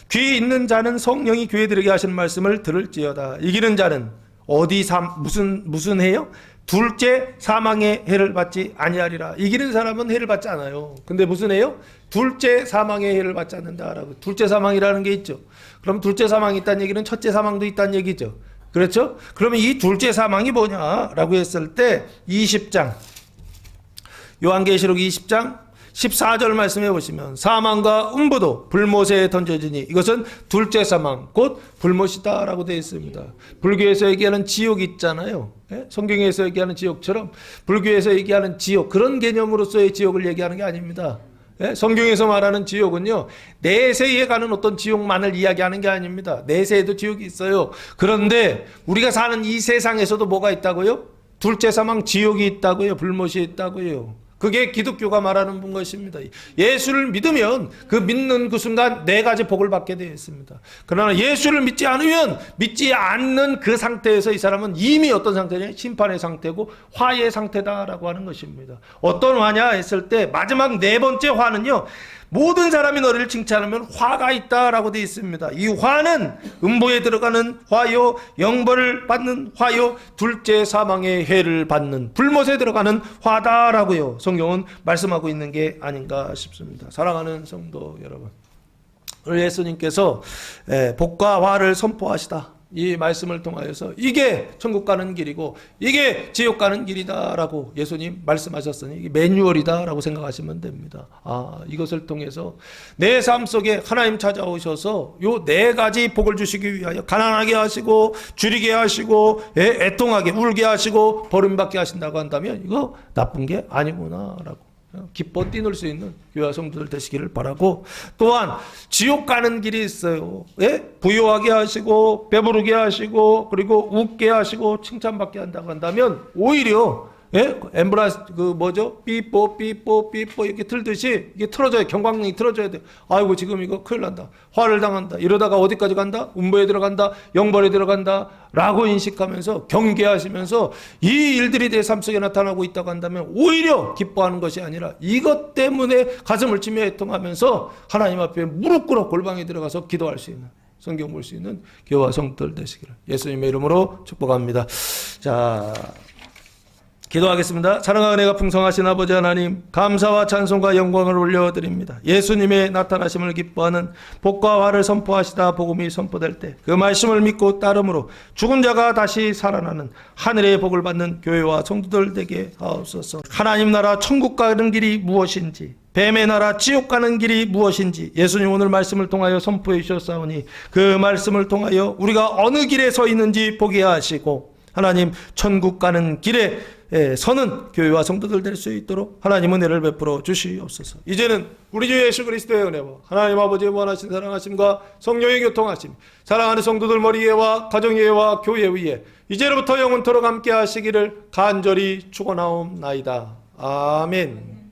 Speaker 1: 귀 있는 자는 성령이 교회 들에게 하시는 말씀을 들을지어다. 이기는 자는 무슨 해요? 둘째 사망의 해를 받지 아니하리라. 이기는 사람은 해를 받지 않아요. 근데 무슨 해요? 둘째 사망의 해를 받지 않는다라고. 둘째 사망이라는 게 있죠. 그럼 둘째 사망이 있다는 얘기는 첫째 사망도 있다는 얘기죠. 그렇죠? 그러면 이 둘째 사망이 뭐냐라고 했을 때 20장 요한계시록 20장 14절 말씀해 보시면 사망과 음부도 불못에 던져지니 이것은 둘째 사망 곧 불못이다라고 되어 있습니다. 불교에서 얘기하는 지옥 있잖아요. 성경에서 얘기하는 지옥처럼 불교에서 얘기하는 지옥, 그런 개념으로서의 지옥을 얘기하는 게 아닙니다. 성경에서 말하는 지옥은요, 내세에 가는 어떤 지옥만을 이야기하는 게 아닙니다. 내세에도 지옥이 있어요. 그런데 우리가 사는 이 세상에서도 뭐가 있다고요? 둘째 사망 지옥이 있다고요. 불못이 있다고요. 그게 기독교가 말하는 것입니다. 예수를 믿으면 그 믿는 그 순간 네 가지 복을 받게 되어 있습니다. 그러나 예수를 믿지 않으면 믿지 않는 그 상태에서 이 사람은 이미 어떤 상태냐? 심판의 상태고 화의 상태다라고 하는 것입니다. 어떤 화냐 했을 때 마지막 네 번째 화는요, 모든 사람이 너를 칭찬하면 화가 있다라고 되어 있습니다. 이 화는 음부에 들어가는 화요, 영벌을 받는 화요, 둘째 사망의 해를 받는 불못에 들어가는 화다라고요. 성경은 말씀하고 있는 게 아닌가 싶습니다. 사랑하는 성도 여러분, 오늘 예수님께서 복과 화를 선포하시다. 이 말씀을 통하여서 이게 천국 가는 길이고 이게 지옥 가는 길이다라고 예수님 말씀하셨으니 이게 매뉴얼이다라고 생각하시면 됩니다. 이것을 통해서 내 삶 속에 하나님 찾아오셔서 요 네 가지 복을 주시기 위하여 가난하게 하시고 줄이게 하시고 애통하게 울게 하시고 버림받게 하신다고 한다면 이거 나쁜 게 아니구나라고 기뻐 뛰놀 수 있는 교회와 성도들 되시기를 바라고, 또한 지옥 가는 길이 있어요. 부유하게 하시고 배부르게 하시고 그리고 웃게 하시고 칭찬받게 한다고 한다면 오히려 예? 엠브라스 그 뭐죠? 삐뽀 이렇게 틀듯이 이게 틀어져야 경광등이 틀어져야 돼. 아이고 지금 이거 큰일 난다. 화를 당한다. 이러다가 어디까지 간다? 음부에 들어간다. 영벌에 들어간다. 라고 인식하면서 경계하시면서 이 일들이 내 삶 속에 나타나고 있다고 한다면 오히려 기뻐하는 것이 아니라 이것 때문에 가슴을 치며 애통하면서 하나님 앞에 무릎 꿇어 골방에 들어가서 기도할 수 있는, 성경 볼 수 있는 교회와 성도들 되시기를 예수님의 이름으로 축복합니다. 자, 기도하겠습니다. 사랑하는 은혜가 풍성하신 아버지 하나님, 감사와 찬송과 영광을 올려드립니다. 예수님의 나타나심을 기뻐하는 복과 화를 선포하시다 복음이 선포될 때 그 말씀을 믿고 따름으로 죽은 자가 다시 살아나는 하늘의 복을 받는 교회와 성도들 되게 하옵소서. 하나님 나라 천국 가는 길이 무엇인지, 뱀의 나라 지옥 가는 길이 무엇인지 예수님 오늘 말씀을 통하여 선포해 주셨사오니 그 말씀을 통하여 우리가 어느 길에 서 있는지 보게 하시고 하나님 천국 가는 길에 서는 교회와 성도들 될 수 있도록 하나님 은혜를 베풀어 주시옵소서. 이제는 우리 주 예수 그리스도의 은혜와 하나님 아버지의 무한하신 사랑하심과 성령의 교통하심, 사랑하는 성도들 머리 위에와 가정 위에와 교회 위에 이제로부터 영원토록 함께 하시기를 간절히 축원하옵나이다. 아멘.